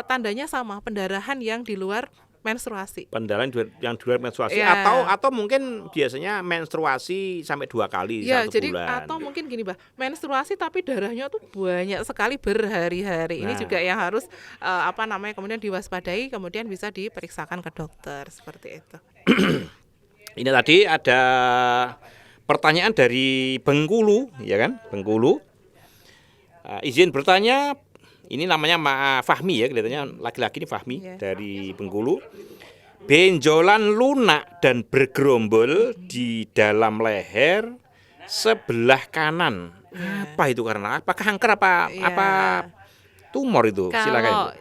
tandanya sama, pendarahan yang di luar menstruasi. Pendarahan yang di luar menstruasi Ya. atau mungkin biasanya menstruasi sampai 2 kali Ya, satu jadi bulan. atau mungkin gini, Bah, menstruasi tapi darahnya tuh banyak sekali berhari-hari. Ini Nah. juga yang harus kemudian diwaspadai, kemudian bisa diperiksakan ke dokter seperti itu. Ini tadi ada pertanyaan dari Bengkulu, ya kan? Bengkulu. Izin bertanya, ini namanya Fahmi ya, kelihatannya laki-laki ini Fahmi Iya. dari Bengkulu. Benjolan lunak dan bergerombol di dalam leher sebelah kanan. Apa itu karena? Apa kanker apa Iya. apa tumor itu? Silakan.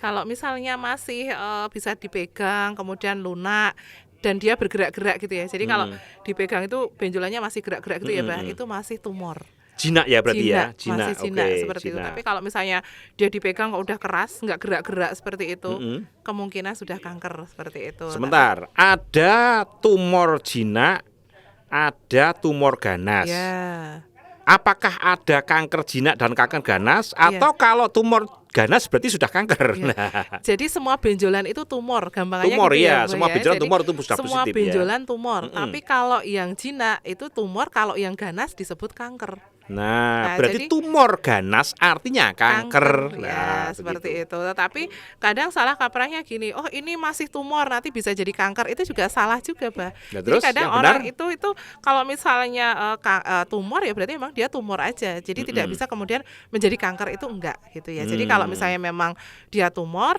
Kalau misalnya masih bisa dipegang, kemudian lunak dan dia bergerak-gerak gitu ya. Jadi kalau dipegang itu benjolannya masih gerak-gerak gitu ya, Bah, itu masih tumor. Jinak ya berarti ya? Masih jinak Oke, seperti itu. jinak. Tapi kalau misalnya dia dipegang kok udah keras, nggak gerak-gerak seperti itu, kemungkinan sudah kanker seperti itu. Sebentar, ada tumor jinak, ada tumor ganas. Ya. Apakah ada kanker jinak dan kanker ganas? Atau kalau tumor ganas berarti sudah kanker? Iya. Nah, Jadi semua benjolan itu tumor, gampangannya Tumor, gitu iya. Mbak Semua benjolan Jadi tumor itu sudah semua positif, ya. benjolan tumor. Tapi kalau yang jinak itu tumor, kalau yang ganas disebut kanker. nah, Nah, berarti jadi- tumor ganas artinya kanker. Ya, seperti itu. Tetapi kadang salah kaprahnya gini, oh ini masih tumor, nanti bisa jadi kanker. Itu juga salah juga, Bah. Nah, Jadi terus kadang yang orang benar? itu kalau misalnya tumor ya berarti memang dia tumor aja. Jadi tidak bisa kemudian menjadi kanker, itu enggak gitu ya. Jadi kalau misalnya memang dia tumor,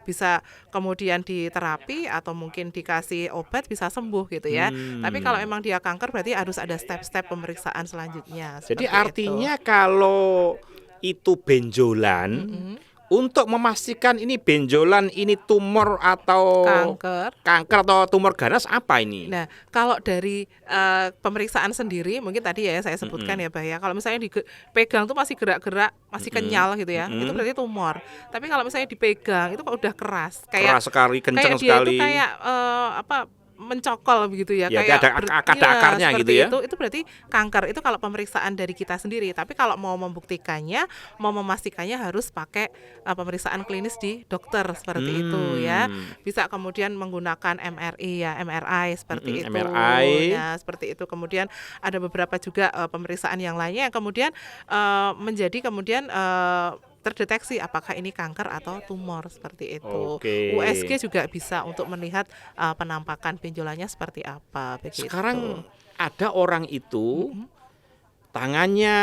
bisa kemudian diterapi atau mungkin dikasih obat bisa sembuh gitu ya. Tapi kalau memang dia kanker berarti harus ada step-step pemeriksaan selanjutnya. Jadi seperti artinya kalau itu benjolan, untuk memastikan ini benjolan, ini tumor atau kanker atau tumor ganas apa ini? Nah, kalau dari pemeriksaan sendiri, mungkin tadi ya saya sebutkan ya, Bah ya. Kalau misalnya dipegang tuh masih gerak-gerak, masih kenyal gitu ya, itu berarti tumor. Tapi kalau misalnya dipegang itu kok udah keras, Keras sekali, kencang kayak dia sekali. itu kayak mencokol begitu ya, Ya, kayak ada akarnya seperti gitu ya. itu berarti kanker. Itu kalau pemeriksaan dari kita sendiri. Tapi kalau mau membuktikannya, mau memastikannya harus pakai pemeriksaan klinis di dokter seperti itu ya. Bisa kemudian menggunakan MRI ya, MRI seperti itu. MRI. Ya, seperti itu. Kemudian ada beberapa juga pemeriksaan yang lainnya yang kemudian menjadi kemudian terdeteksi apakah ini kanker atau tumor seperti itu. Oke. USG juga bisa untuk melihat penampakan benjolannya seperti apa begitu. Sekarang ada orang itu tangannya,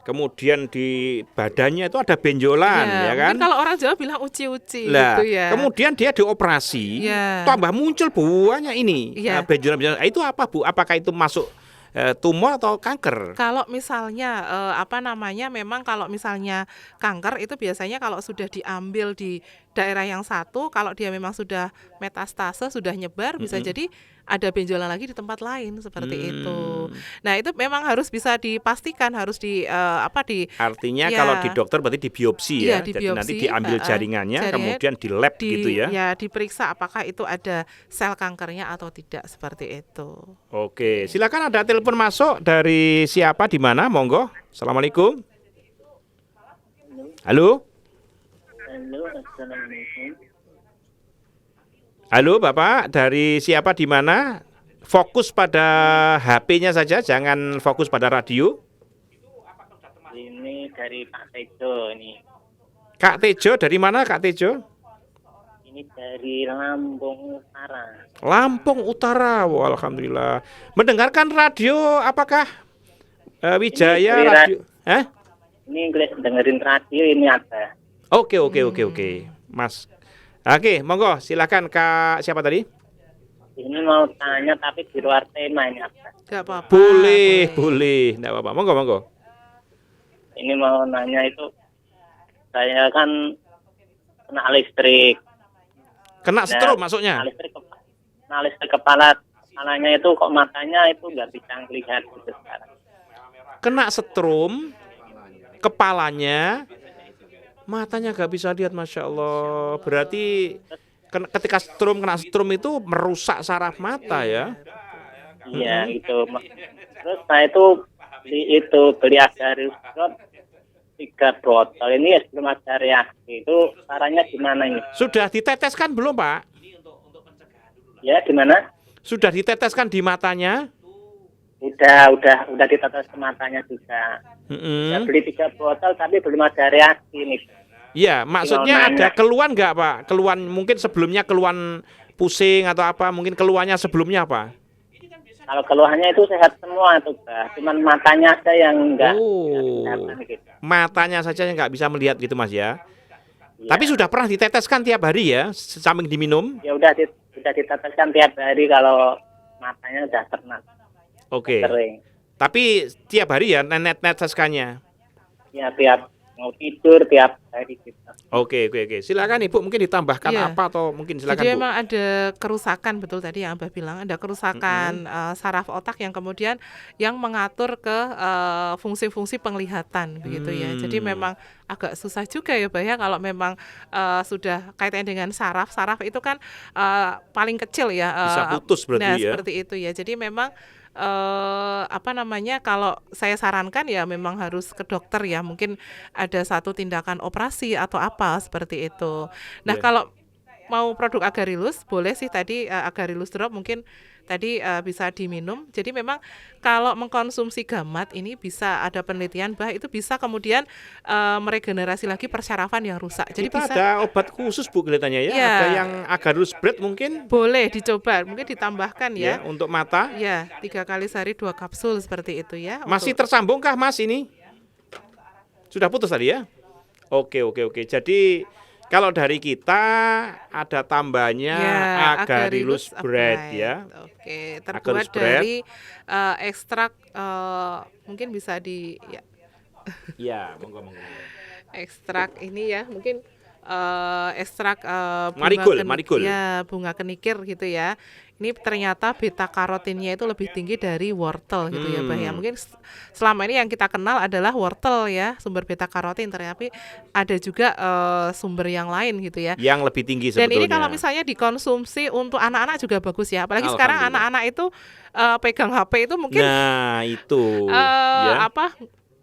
kemudian di badannya itu ada benjolan, ya kan? Mungkin kalau orang Jawa bilang uci-uci Lah, gitu ya. kemudian dia dioperasi, Ya. tambah muncul banyak ini Ya. benjolan-benjolan. Itu apa, Bu? Apakah itu masuk tumor atau kanker? Kalau misalnya memang kalau misalnya kanker itu biasanya kalau sudah diambil di daerah yang satu, kalau dia memang sudah metastase, sudah nyebar, bisa jadi ada benjolan lagi di tempat lain seperti itu. Nah, itu memang harus bisa dipastikan, harus Artinya ya. kalau di dokter berarti di biopsi Iya, ya. di Jadi nanti biopsi, diambil jaringannya, jaringannya kemudian di lab gitu ya. Ya, diperiksa apakah itu ada sel kankernya atau tidak seperti itu. Oke, silakan ada telepon masuk dari siapa di mana? Monggo. Assalamualaikum. Halo. Halo, assalamualaikum. Halo Bapak, dari siapa di mana? Fokus pada HP-nya saja, jangan fokus pada radio. Ini dari Pak Tejo ini. Kak Tejo, dari mana Kak Tejo? Ini dari Lampung Utara. Lampung Utara, wah, alhamdulillah. Mendengarkan radio apakah Wijaya Ini dari radio? Ini dengerin radio ini ada. Oke. Mas. Oke, monggo silakan Kak siapa tadi? Ini mau tanya tapi di luar tema ini apa? Gak apa-apa. Boleh. Enggak apa-apa. Monggo. Ini mau nanya itu, saya kan kena listrik. Kena stroke maksudnya? Listrik kepalanya itu kok matanya itu nggak bisa ngelihat gitu sekarang. Kena setrum, kepalanya, matanya gak bisa lihat, Masya Allah. Berarti ketika kena setrum itu merusak saraf mata ya? Iya itu. Terus saya itu beli Agaril 3 botol ini ya sebelum ada reaksi. Itu caranya gimana ini? Sudah diteteskan belum Pak? Ya gimana? Sudah diteteskan di matanya? Udah ditetes ke matanya juga. Ya, beli 3 botol tapi belum ada reaksi nih. Iya, maksudnya ada keluhan nggak Pak? Keluhan mungkin sebelumnya keluhan pusing atau apa? Mungkin keluhannya sebelumnya apa? Kalau keluhannya itu sehat semua tuh, Pak. Cuman matanya aja yang enggak. Gitu. Matanya saja yang nggak bisa melihat gitu Mas ya? Ya. Tapi sudah pernah diteteskan tiap hari ya, samping diminum? Ya udah diteteskan tiap hari kalau matanya udah pernah. Oke. Kering. Tapi tiap hari ya neteskannya? Ya tiap mau tidur tiap hari gitu. Oke. Silakan Ibu mungkin ditambahkan Iya. apa atau mungkin silakan Jadi Bu. memang ada kerusakan, betul tadi yang Abah bilang, ada kerusakan saraf otak yang kemudian yang mengatur ke fungsi-fungsi penglihatan begitu ya. Jadi memang agak susah juga ya Bah ya kalau memang sudah kaitannya dengan saraf itu kan paling kecil ya. Bisa putus berarti nah, ya. seperti itu ya. Jadi memang kalau saya sarankan ya memang harus ke dokter ya, mungkin ada satu tindakan operasi atau apa seperti itu. Nah, kalau mau produk Agarilus boleh sih tadi Agarilus drop mungkin tadi bisa diminum. Jadi memang kalau mengkonsumsi gamat ini bisa ada penelitian bahwa itu bisa kemudian meregenerasi lagi persyarafan yang rusak. Jadi Kita bisa ada obat khusus Bu kelihatannya ya. Iya. Ada yang Agarus Bread mungkin boleh dicoba, mungkin ditambahkan ya ya. untuk mata. Ya, 3 kali sehari 2 kapsul seperti itu ya. Masih untuk- tersambungkah Mas ini? Sudah putus tadi ya? Oke. Jadi kalau dari kita ada tambahnya Agarylus Bread ya. Oke, Agarylus terbuat Bread. dari ekstrak mungkin bisa Iya, monggo. ekstrak ini ya, mungkin ekstrak Marigold. Ya, bunga kenikir gitu ya. Ini ternyata beta karotinnya itu lebih tinggi dari wortel gitu ya, Bah ya. Mungkin selama ini yang kita kenal adalah wortel ya, sumber beta karotin, tapi ada juga sumber yang lain gitu ya. Yang lebih tinggi Dan sebetulnya. ini kalau misalnya dikonsumsi untuk anak-anak juga bagus ya. Apalagi sekarang Alhamdulillah. anak-anak itu pegang HP itu mungkin Nah, itu ya.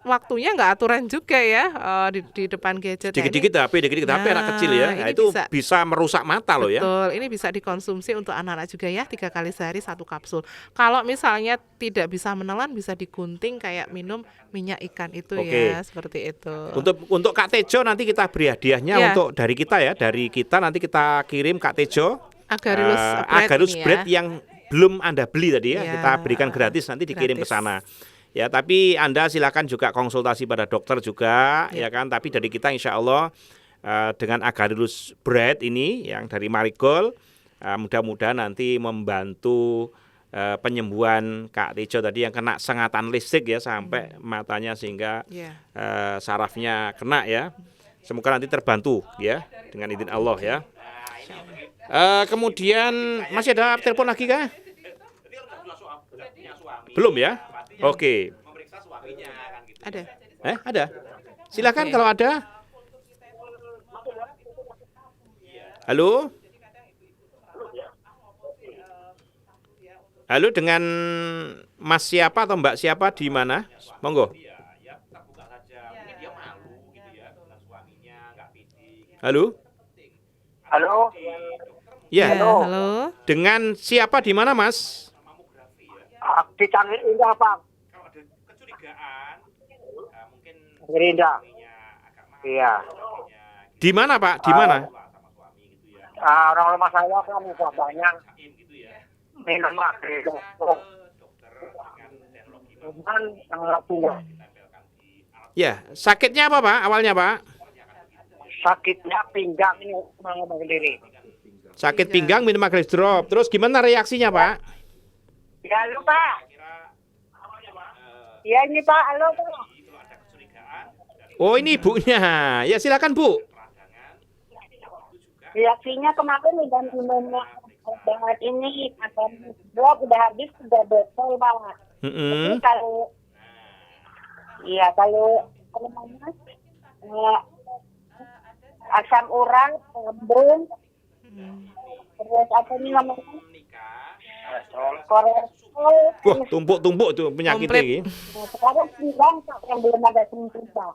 waktunya nggak aturan juga ya di depan gadget. Dikit-dikit HP anak kecil ya. Nah, ini itu bisa. bisa merusak mata loh ya. Betul, ini bisa dikonsumsi untuk anak-anak juga ya, 3 kali sehari 1 kapsul. Kalau misalnya tidak bisa menelan, bisa digunting kayak minum minyak ikan itu Oke. ya, seperti itu. Untuk Kak Tejo nanti kita beri hadiahnya Iya. untuk dari kita nanti kita kirim Kak Tejo Agarylus Agarylus ini ya. Bread yang belum Anda beli tadi ya. Iya, Kita berikan gratis nanti dikirim ke gratis. sana. Ya, tapi Anda silakan juga konsultasi pada dokter juga Iya. ya kan. Tapi dari kita insya Allah dengan Agarylus Bread ini yang dari Marigold mudah-mudahan nanti membantu penyembuhan Kak Tejo tadi yang kena sengatan listrik ya sampai matanya sehingga Iya. sarafnya kena ya. Semoga nanti terbantu ya dengan izin Allah ya. Kemudian masih ada telepon lagi kah? Belum ya? Oke. Ada. Ada. Silakan Oke. kalau ada. Halo? Halo, dengan Mas siapa atau Mbak siapa di mana? Monggo. Halo? Halo. Ya, Ya, halo. dengan siapa di mana, Mas? Di Cangkir Indah, Pak. Cangkir Indah. Iya. Di mana, Pak? Di mana? Orang rumah saya kan banyak minum maghrib. Cuman tua. Ya, sakitnya apa, Pak? Awalnya, Pak? Sakitnya pinggang ini mau berdiri. Sakit pinggang minum Magnesium drop. Terus gimana reaksinya, Pak? Ya, halo, Pak. Ya, ini Pak. Halo, Pak. Oh, ini ibunya. Ya, silakan, Bu. Reaksinya kemarin udah minumnya banget ini. Drop udah habis, udah botol, Pak. Jadi kalau mana asam urat, lambung, terus apa ini namanya? Kolesterol. Wah, tumpuk-tumpuk tuh penyakit Komplit. ini. Sekarang pinggang yang belum ada sembuh.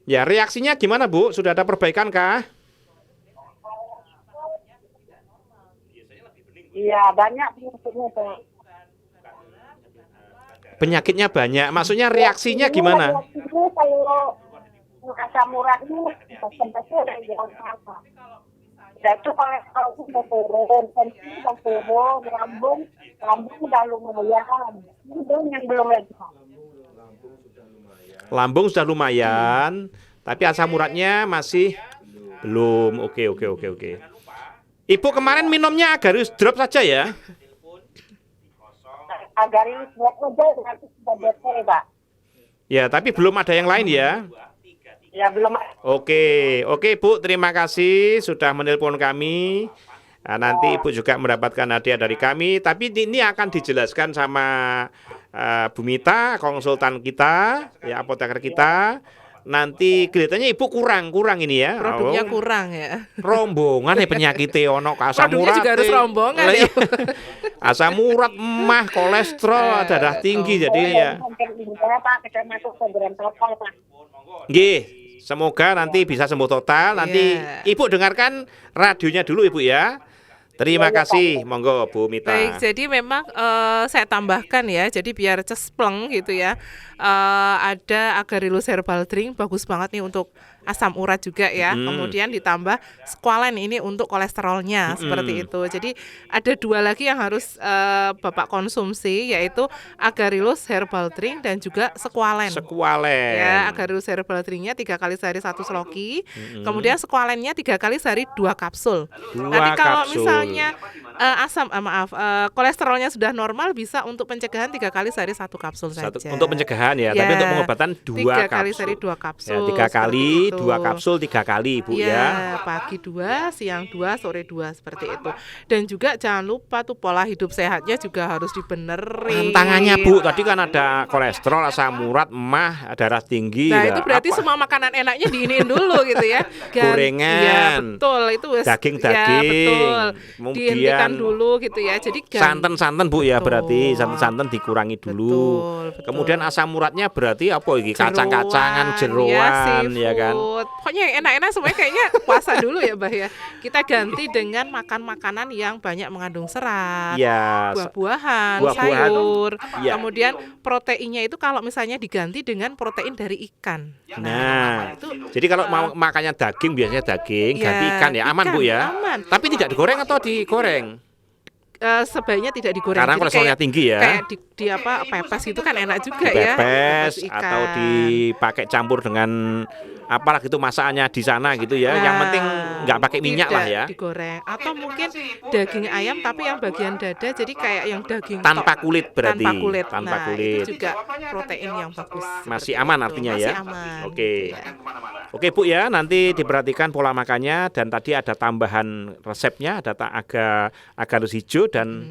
Ya, reaksinya gimana, Bu? Sudah ada perbaikan kah? Iya, banyak penyakitnya, Pak. Penyakitnya banyak. Maksudnya reaksinya gimana? Reaksinya kalau asam uratnya persentase udah jauh sama. Udah itu kolesterol udah turun, tensi udah turun, lambung udah lumayan. Ini dong yang belum lagi. Lambung sudah lumayan, tapi asam uratnya masih belum. Oke. Ibu kemarin minumnya Agarus drop saja ya? Agaris buat aja nanti sudah betul, Pak. Ya, tapi belum ada yang lain ya? Ya belum. Oke, Bu, terima kasih sudah menelpon kami. Nah, nanti Ibu juga mendapatkan hadiah dari kami. Tapi ini akan dijelaskan sama Bu Mita, konsultan kita, ya apoteker kita. Nanti kelihatannya Ibu kurang ini ya. Produknya Oh, kurang ya. rombongan nih penyakitnya ono asam Produknya urat. juga harus rombongan ya. Asam urat, emah, kolesterol, darah tinggi jadi ya. Pak, kita masuk program total, Pak. Nggih. Semoga nanti bisa sembuh total. Nanti Iya. Ibu dengarkan radionya dulu Ibu ya. Terima kasih, monggo Bu Mita. Baik, jadi memang saya tambahkan ya, jadi biar cespleng gitu ya. Ada Agarelus Herbal Drink, bagus banget nih untuk asam urat juga ya. Kemudian ditambah squalene ini untuk kolesterolnya seperti itu. Jadi ada dua lagi yang harus Bapak konsumsi, yaitu Agarelus Herbal Drink dan juga squalene. Sekualen. Ya, Agarelus Herbal Drinknya 3 kali sehari 1 sloki, kemudian squalennya 3 kali sehari 2 kapsul. Nanti kalau kapsul. misalnya kolesterolnya sudah normal, bisa untuk pencegahan 3 kali sehari 1 kapsul saja. Untuk pencegahan ya, tapi untuk pengobatan 2 3 kali kapsul. sehari 2 kapsul. Ya, 3 kali, seperti itu. 2 kapsul 3 kali Bu ya. Pagi 2, siang 2, sore 2 seperti itu. Dan juga jangan lupa tuh pola hidup sehatnya juga harus dibenerin. Tantangannya Bu, tadi kan ada kolesterol, asam urat, emah, darah tinggi. Nah, lah. itu berarti Apa? semua makanan enaknya diiniin dulu gitu ya. Gorengan. Ya, betul. Itu Daging-daging. Ya, betul. Kemudian Dihentikan dulu gitu ya. Jadi santan-santan Bu ya, Betul. berarti santan-santan dikurangi dulu. Betul. Kemudian asam uratnya berarti apa iki? Jeroan, Kacang-kacangan, jeroan ya kan. seafood. Pokoknya yang enak-enak semuanya kayaknya puasa dulu ya, Mbah ya. Kita ganti dengan makan makanan yang banyak mengandung serat. Ya, Buah-buahan, buah-buahan. sayur. Ya. Kemudian proteinnya itu kalau misalnya diganti dengan protein dari ikan. nah, itu jadi kalau mau makannya daging biasanya daging, Ya, ganti ikan ya, aman ikan, Bu ya. aman. Tapi tidak digoreng atau digoreng? Sebaiknya tidak digoreng. Karena Jadi kolesterolnya kayak- tinggi ya. Kayak di apa pepes itu kan enak juga ya. Pepes ikan. atau dipakai campur dengan apalagi itu masakannya di sana gitu ya. Yang penting nggak pakai minyak tidak lah ya. digoreng. Atau mungkin daging ayam tapi yang bagian dada jadi kayak yang daging Tanpa tok. kulit berarti. Tanpa kulit. Tanpa Nah, kulit. itu juga protein yang bagus. Masih seperti aman itu. artinya Masih ya. aman, Oke. gitu ya. Oke Bu ya, nanti diperhatikan pola makannya dan tadi ada tambahan resepnya, ada agarus hijau dan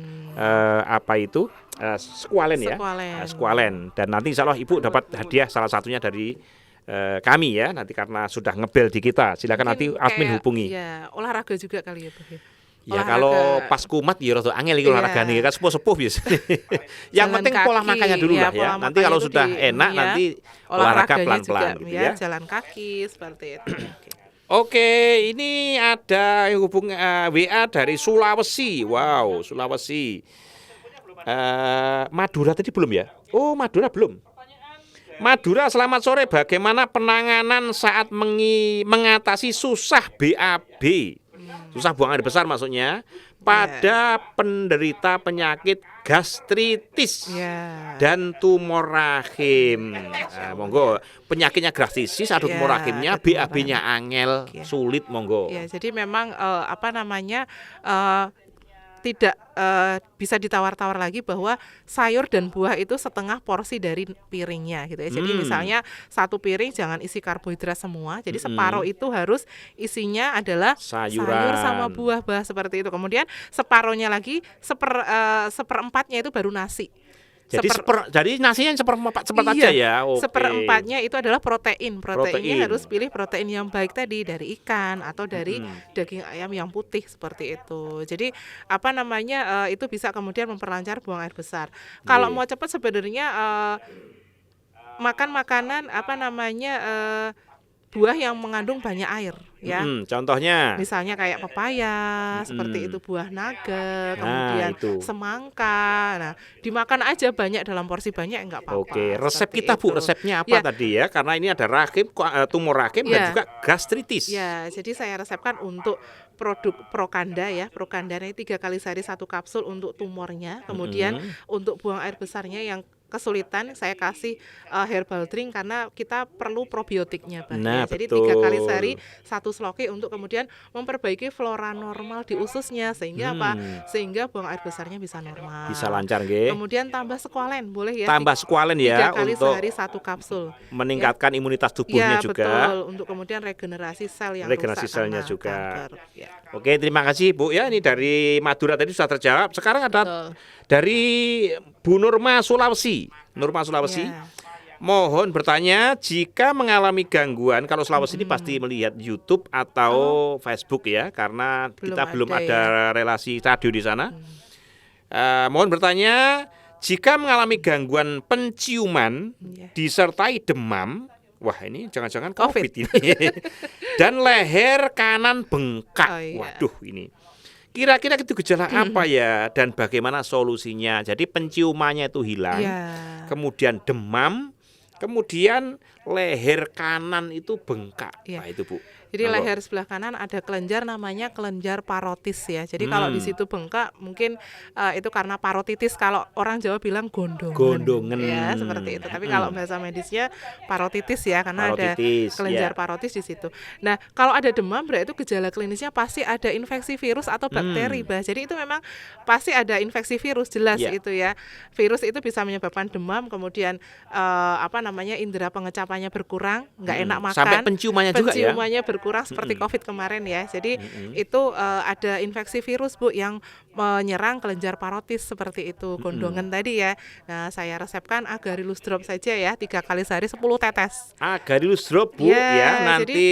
apa itu squalen ya, squalen. Dan nanti insya Allah Ibu dapat hadiah salah satunya dari kami ya, nanti karena sudah ngebel di kita. Silakan nanti Mungkin admin kayak, hubungi. Ya, olahraga juga kali ya Bu. Ya kalau pas kumat ya rada angel iki olahraga nih kan sepuh-sepuh biasa. Yang Jalan penting pola kaki, makannya dulu lah ya. pola Nanti kalau makannya itu sudah enak ya, nanti olahraga olahraganya pelan-pelan juga, gitu ya. jalan kaki seperti itu. Oke. Oke, ini ada hubung WA dari Sulawesi. Wow, Sulawesi. Madura tadi belum ya? Oh, Madura belum. Madura, selamat sore. Bagaimana penanganan saat mengatasi susah BAB? Susah buang air besar maksudnya. Pada penderita penyakit gastritis dan tumor rahim. Nah, monggo penyakitnya gastritis atau tumor rahimnya, BAB-nya angel, sulit monggo. Ya, jadi memang tidak bisa ditawar-tawar lagi bahwa sayur dan buah itu setengah porsi dari piringnya gitu ya. Jadi misalnya satu piring jangan isi karbohidrat semua. Jadi separuh itu harus isinya adalah sayur sama buah seperti itu. Kemudian separuhnya lagi seperempatnya itu baru nasi. Jadi nasinya seperempat aja ya. Oke. Seperempatnya itu adalah proteinnya harus pilih protein yang baik tadi dari ikan atau dari daging ayam yang putih seperti itu. Jadi itu bisa kemudian memperlancar buang air besar. Kalau mau cepat sebenarnya makan makanan buah yang mengandung banyak air ya. Contohnya misalnya kayak pepaya, seperti itu, buah naga, kemudian semangka. Nah, dimakan aja banyak dalam porsi banyak enggak apa-apa. Oke, resep kita Bu, resepnya apa tadi ya? Karena ini ada rahim, tumor rahim dan juga gastritis. Ya, jadi saya resepkan untuk produk Prokanda ya. Prokanda ini 3 kali sehari 1 kapsul untuk tumornya. Kemudian untuk buang air besarnya yang kesulitan saya kasih herbal drink karena kita perlu probiotiknya Pak. Nah, Jadi 3 kali sehari 1 sloki untuk kemudian memperbaiki flora normal di ususnya sehingga sehingga buang air besarnya bisa normal. Bisa lancar nggih. Kemudian tambah squalen boleh ya. Tambah squalen ya 3 kali untuk sehari 1 kapsul. Meningkatkan imunitas tubuhnya juga. Betul, untuk kemudian regenerasi sel yang regenerasi rusak selnya karena juga. kanker. Ya. Oke, terima kasih Bu ya. Ini dari Madura tadi sudah terjawab. Sekarang ada dari Bu Nurma Sulawesi. Mohon bertanya, jika mengalami gangguan, kalau Sulawesi ini pasti melihat YouTube atau Facebook ya, karena kita belum ada relasi radio di sana. Mohon bertanya, jika mengalami gangguan penciuman disertai demam, wah ini jangan-jangan COVID ini, dan leher kanan bengkak, waduh ini. Kira-kira itu gejala apa ya dan bagaimana solusinya? Jadi penciumannya itu hilang, kemudian demam, kemudian leher kanan itu bengkak. Nah itu Bu. Jadi leher sebelah kanan ada kelenjar namanya kelenjar parotis ya. Jadi kalau di situ bengkak mungkin itu karena parotitis. Kalau orang Jawa bilang gondongan. Ya, seperti itu. Tapi kalau bahasa medisnya parotitis ya karena ada kelenjar parotis di situ. Nah, kalau ada demam berarti itu gejala klinisnya pasti ada infeksi virus atau bakteri, Bah. Jadi itu memang pasti ada infeksi virus jelas itu ya. Virus itu bisa menyebabkan demam, kemudian indera pengecapannya berkurang, nggak enak makan. Sampai penciumannya juga ya. Berkurang seperti COVID kemarin ya. Jadi itu ada infeksi virus Bu yang menyerang kelenjar parotis seperti itu, gondongan tadi ya. Nah, saya resepkan Agarylus drop saja ya, 3 kali sehari 10 tetes. Agarylus drop Bu ya, nanti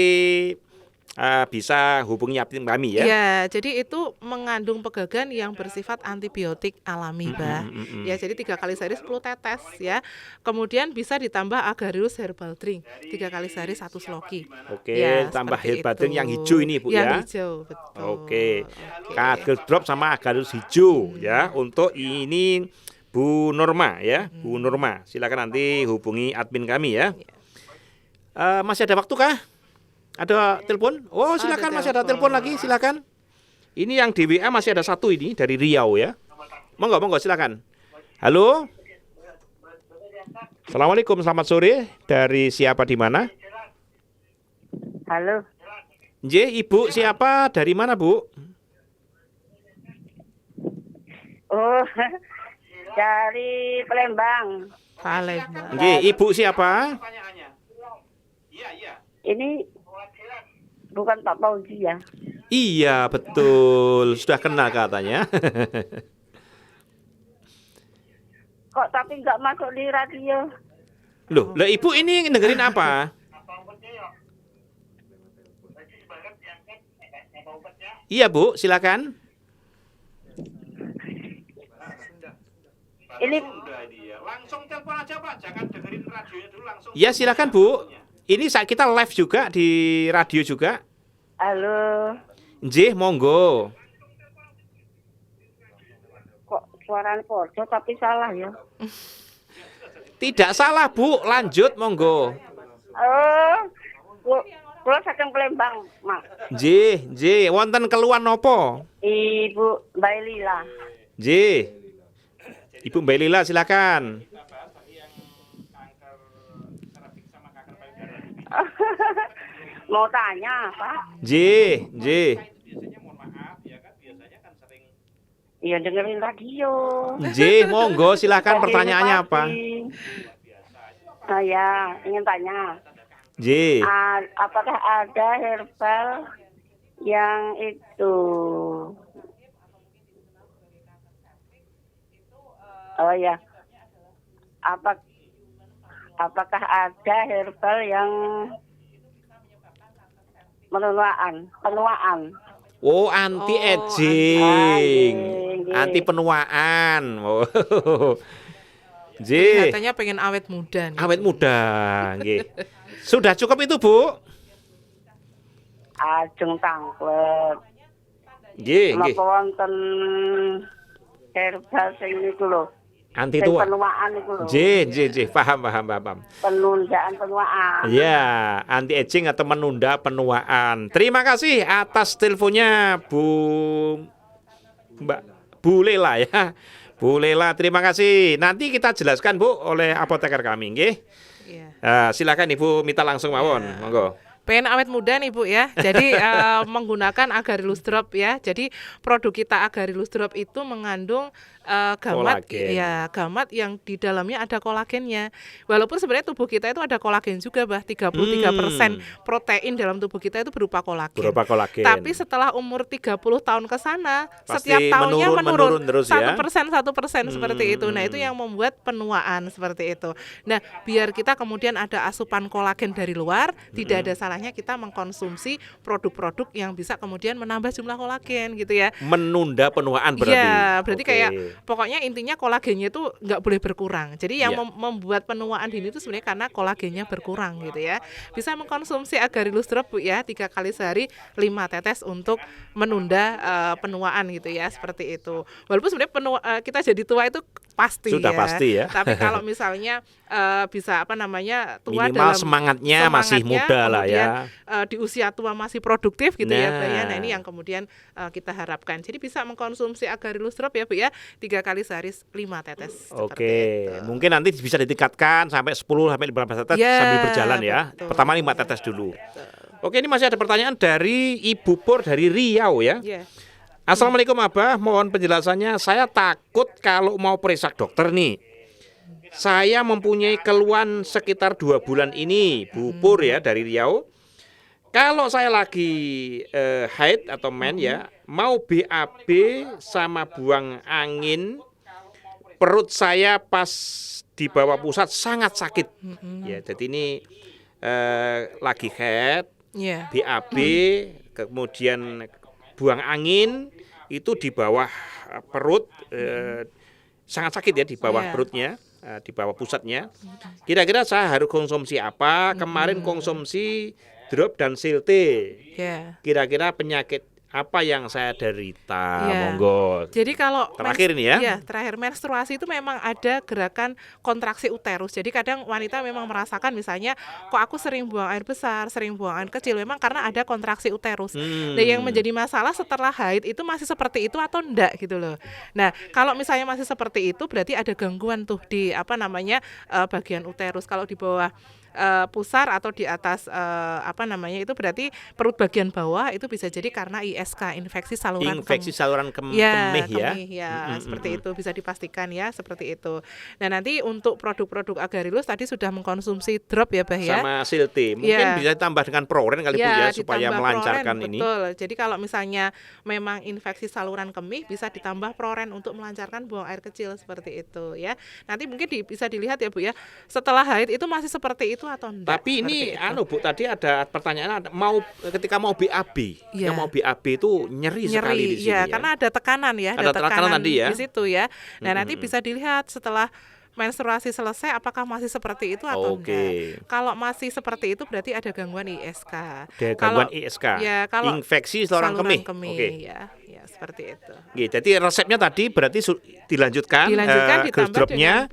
bisa hubungi kami ya. Ya, jadi itu mengandung pegagan yang bersifat antibiotik alami, Bah. Ya, jadi 3 kali sehari 10 tetes ya. Kemudian bisa ditambah Agarylus herbal drink 3 kali sehari 1 sloki. Oke, ya, tambah herbal drink yang hijau ini Bu ya. Yang hijau, betul. Oke. Agarylus drop sama Agarylus hijau ya. Untuk ini Bu Norma ya, Bu Norma. Silakan nanti hubungi admin kami ya. Masih ada waktu kah? Ada telepon? Oh, silakan, masih ada telepon lagi, silakan. Ini yang di WA masih ada 1 ini dari Riau ya. Monggo silakan. Halo. Assalamualaikum, selamat sore. Dari siapa di mana? Halo. Nggih, Ibu siapa? Dari mana, Bu? Oh, dari Palembang. Palembang. Nggih, Ibu siapa? Ini bukan Pak Fauzi ya? Iya, betul. Sudah kenal katanya. Kok tapi nggak masuk di radio? Loh, lah Ibu ini dengerin apa? Iya, Bu, silakan. Ini Langsung telepon aja Pak, jangan dengerin radionya dulu langsung. Ya, silakan, Bu. Ini saat kita live juga di radio juga. halo. Nggih, monggo. Kok suaranya podo tapi salah ya? Tidak salah, Bu. Lanjut, monggo. Oh, kula saking Palembang, Mak. Nggih. Wonten keluhan napa? Ibu Mbak Lila. Nggih. Ibu Mbak Lila silakan. Mau tanya apa? Nggih. Iya dengerin radio. Nggih, monggo silakan pertanyaannya apa? Saya ingin tanya, Nggih. apakah ada herbal yang itu? Oh ya, apakah ada herbal yang penuaan? Oh, anti aging. anti-aging. Anti penuaan. Oh. Nggih. Katanya pengen awet muda nih. Awet muda, nggih. Sudah cukup itu, Bu? Ajeng tangklet. Nggih. Napa wonten herbal sing niku lho? Anti Sing tua. penuaan niku lho. Nggih. Paham. Penundaan penuaan. Ya, anti aging atau menunda penuaan. Terima kasih atas teleponnya Bu Lela ya. Bu Lela, terima kasih. Nanti kita jelaskan, Bu, oleh apoteker kami, nggih. Iya. Silakan Ibu minta langsung mawon, monggo. Pengen awet muda nih Bu ya. Jadi menggunakan Agarylus Drop ya. Jadi produk kita Agarylus Drop itu mengandung gamat Kolagen. ya, gamat yang di dalamnya ada kolagennya. Walaupun sebenarnya tubuh kita itu ada kolagen juga, Bah. 33% protein dalam tubuh kita itu berupa kolagen. Berupa kolagen. Tapi setelah umur 30 tahun ke sana, Pasti setiap tahunnya menurun terus ya. 1% seperti itu. Nah, itu yang membuat penuaan seperti itu. Nah, biar kita kemudian ada asupan kolagen dari luar, tidak ada salahnya kita mengkonsumsi produk-produk yang bisa kemudian menambah jumlah kolagen gitu ya. Menunda penuaan berarti. Iya, berarti Oke. kayak pokoknya intinya kolagennya itu nggak boleh berkurang. Jadi yang Iya. membuat penuaan dini itu sebenarnya karena kolagennya berkurang gitu ya. Bisa mengkonsumsi Agarylus Drop Bu ya, 3 kali sehari 5 tetes untuk menunda penuaan gitu ya, seperti itu. Walaupun sebenarnya kita jadi tua itu pasti Sudah ya. pasti ya. Tapi kalau misalnya bisa tua Minimal dalam semangatnya masih muda lah ya. kemudian, di usia tua masih produktif gitu ya Bu ya. Nah. Nah, ini yang kemudian kita harapkan. Jadi bisa mengkonsumsi Agarylus Drop ya Bu ya, 3 kali sehari 5 tetes. seperti Oke, itu. mungkin nanti bisa ditingkatkan sampai 10 sampai 15 tetes Ya, sambil berjalan ya. betul. Pertama 5 tetes dulu. Oke, ini masih ada pertanyaan dari Ibu Pur dari Riau ya. Ya. Assalamualaikum Abah, mohon penjelasannya. Saya takut kalau mau periksa dokter nih. Saya mempunyai keluhan sekitar 2 bulan ini, Bu Pur ya dari Riau. Kalau saya lagi haid atau men ya, mau BAB sama buang angin, perut saya pas di bawah pusat sangat sakit. Ya, jadi ini lagi haid, Ya. BAB, kemudian buang angin itu di bawah perut sangat sakit ya di bawah Ya. perutnya, di bawah pusatnya. Kira-kira saya harus konsumsi apa? Kemarin konsumsi drop dan silte. Ya. Kira-kira penyakit apa yang saya derita? Ya. Monggo. Jadi kalau Terakhir ini ya. Iya, terakhir menstruasi itu memang ada gerakan kontraksi uterus. Jadi kadang wanita memang merasakan misalnya kok aku sering buang air besar, sering buang air kecil, memang karena ada kontraksi uterus. Nah, yang menjadi masalah setelah haid itu masih seperti itu atau enggak gitu loh. Nah, kalau misalnya masih seperti itu berarti ada gangguan tuh di bagian uterus. Kalau di bawah pusar atau di atas itu berarti perut bagian bawah itu bisa jadi karena ISK, infeksi saluran kemih ya. Kemih, ya, seperti itu bisa dipastikan ya, seperti itu. Nah, nanti untuk produk-produk Agarilus tadi sudah mengkonsumsi drop ya, Bah ya. Sama Silti. Mungkin bisa ditambah dengan Proren kali Bu ya, supaya melancarkan Proren, ini. Betul. Jadi kalau misalnya memang infeksi saluran kemih bisa ditambah Proren untuk melancarkan buang air kecil seperti itu ya. Nanti mungkin bisa dilihat ya Bu ya, setelah haid itu masih seperti itu atau enggak. Tapi ini Bu tadi ada pertanyaan, ketika mau BAB, yang mau BAB itu nyeri sekali di sini ya. Karena ada tekanan ya, ada tekanan tadi ya di situ ya. Nah, nanti bisa dilihat setelah menstruasi selesai apakah masih seperti itu atau enggak. Kalau masih seperti itu berarti ada gangguan ISK. Gangguan ISK. Ya, kalau infeksi saluran kemih. Ya, seperti itu. Jadi resepnya tadi berarti dilanjutkan ditambah dropnya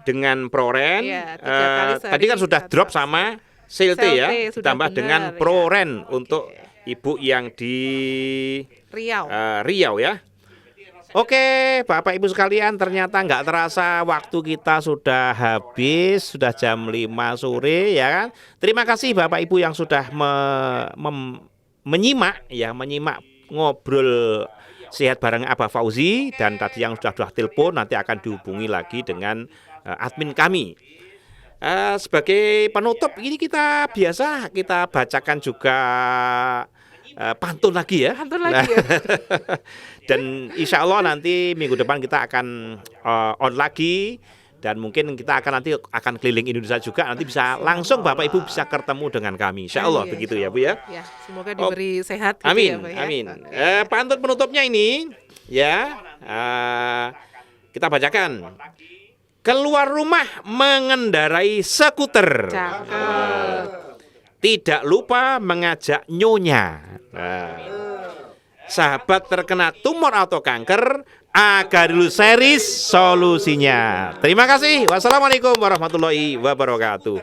dengan Proren. Ya, 3 kali sehari. Tadi kan sudah drop sama Silti ya, ditambah dengan Proren untuk ibu yang di Riau ya. Oke, Bapak Ibu sekalian, ternyata nggak terasa waktu kita sudah habis, sudah jam 5 sore ya kan. Terima kasih Bapak Ibu yang sudah menyimak ngobrol sehat bareng Abah Fauzi, dan tadi yang sudah telepon nanti akan dihubungi lagi dengan admin kami. Sebagai penutup ini kita bacakan juga pantun lagi ya. Dan insya Allah nanti minggu depan kita akan on lagi, dan mungkin kita akan keliling Indonesia juga, nanti bisa langsung Bapak Ibu bisa ketemu dengan kami, insya Allah begitu ya Bu ya. Ya, semoga diberi sehat. Amin, gitu ya, amin. Pantun penutupnya ini ya, kita bacakan. Keluar rumah mengendarai skuter. Tidak lupa mengajak nyonya. Sahabat terkena tumor atau kanker, Agarilus series solusinya. Terima kasih. Wassalamualaikum warahmatullahi wabarakatuh.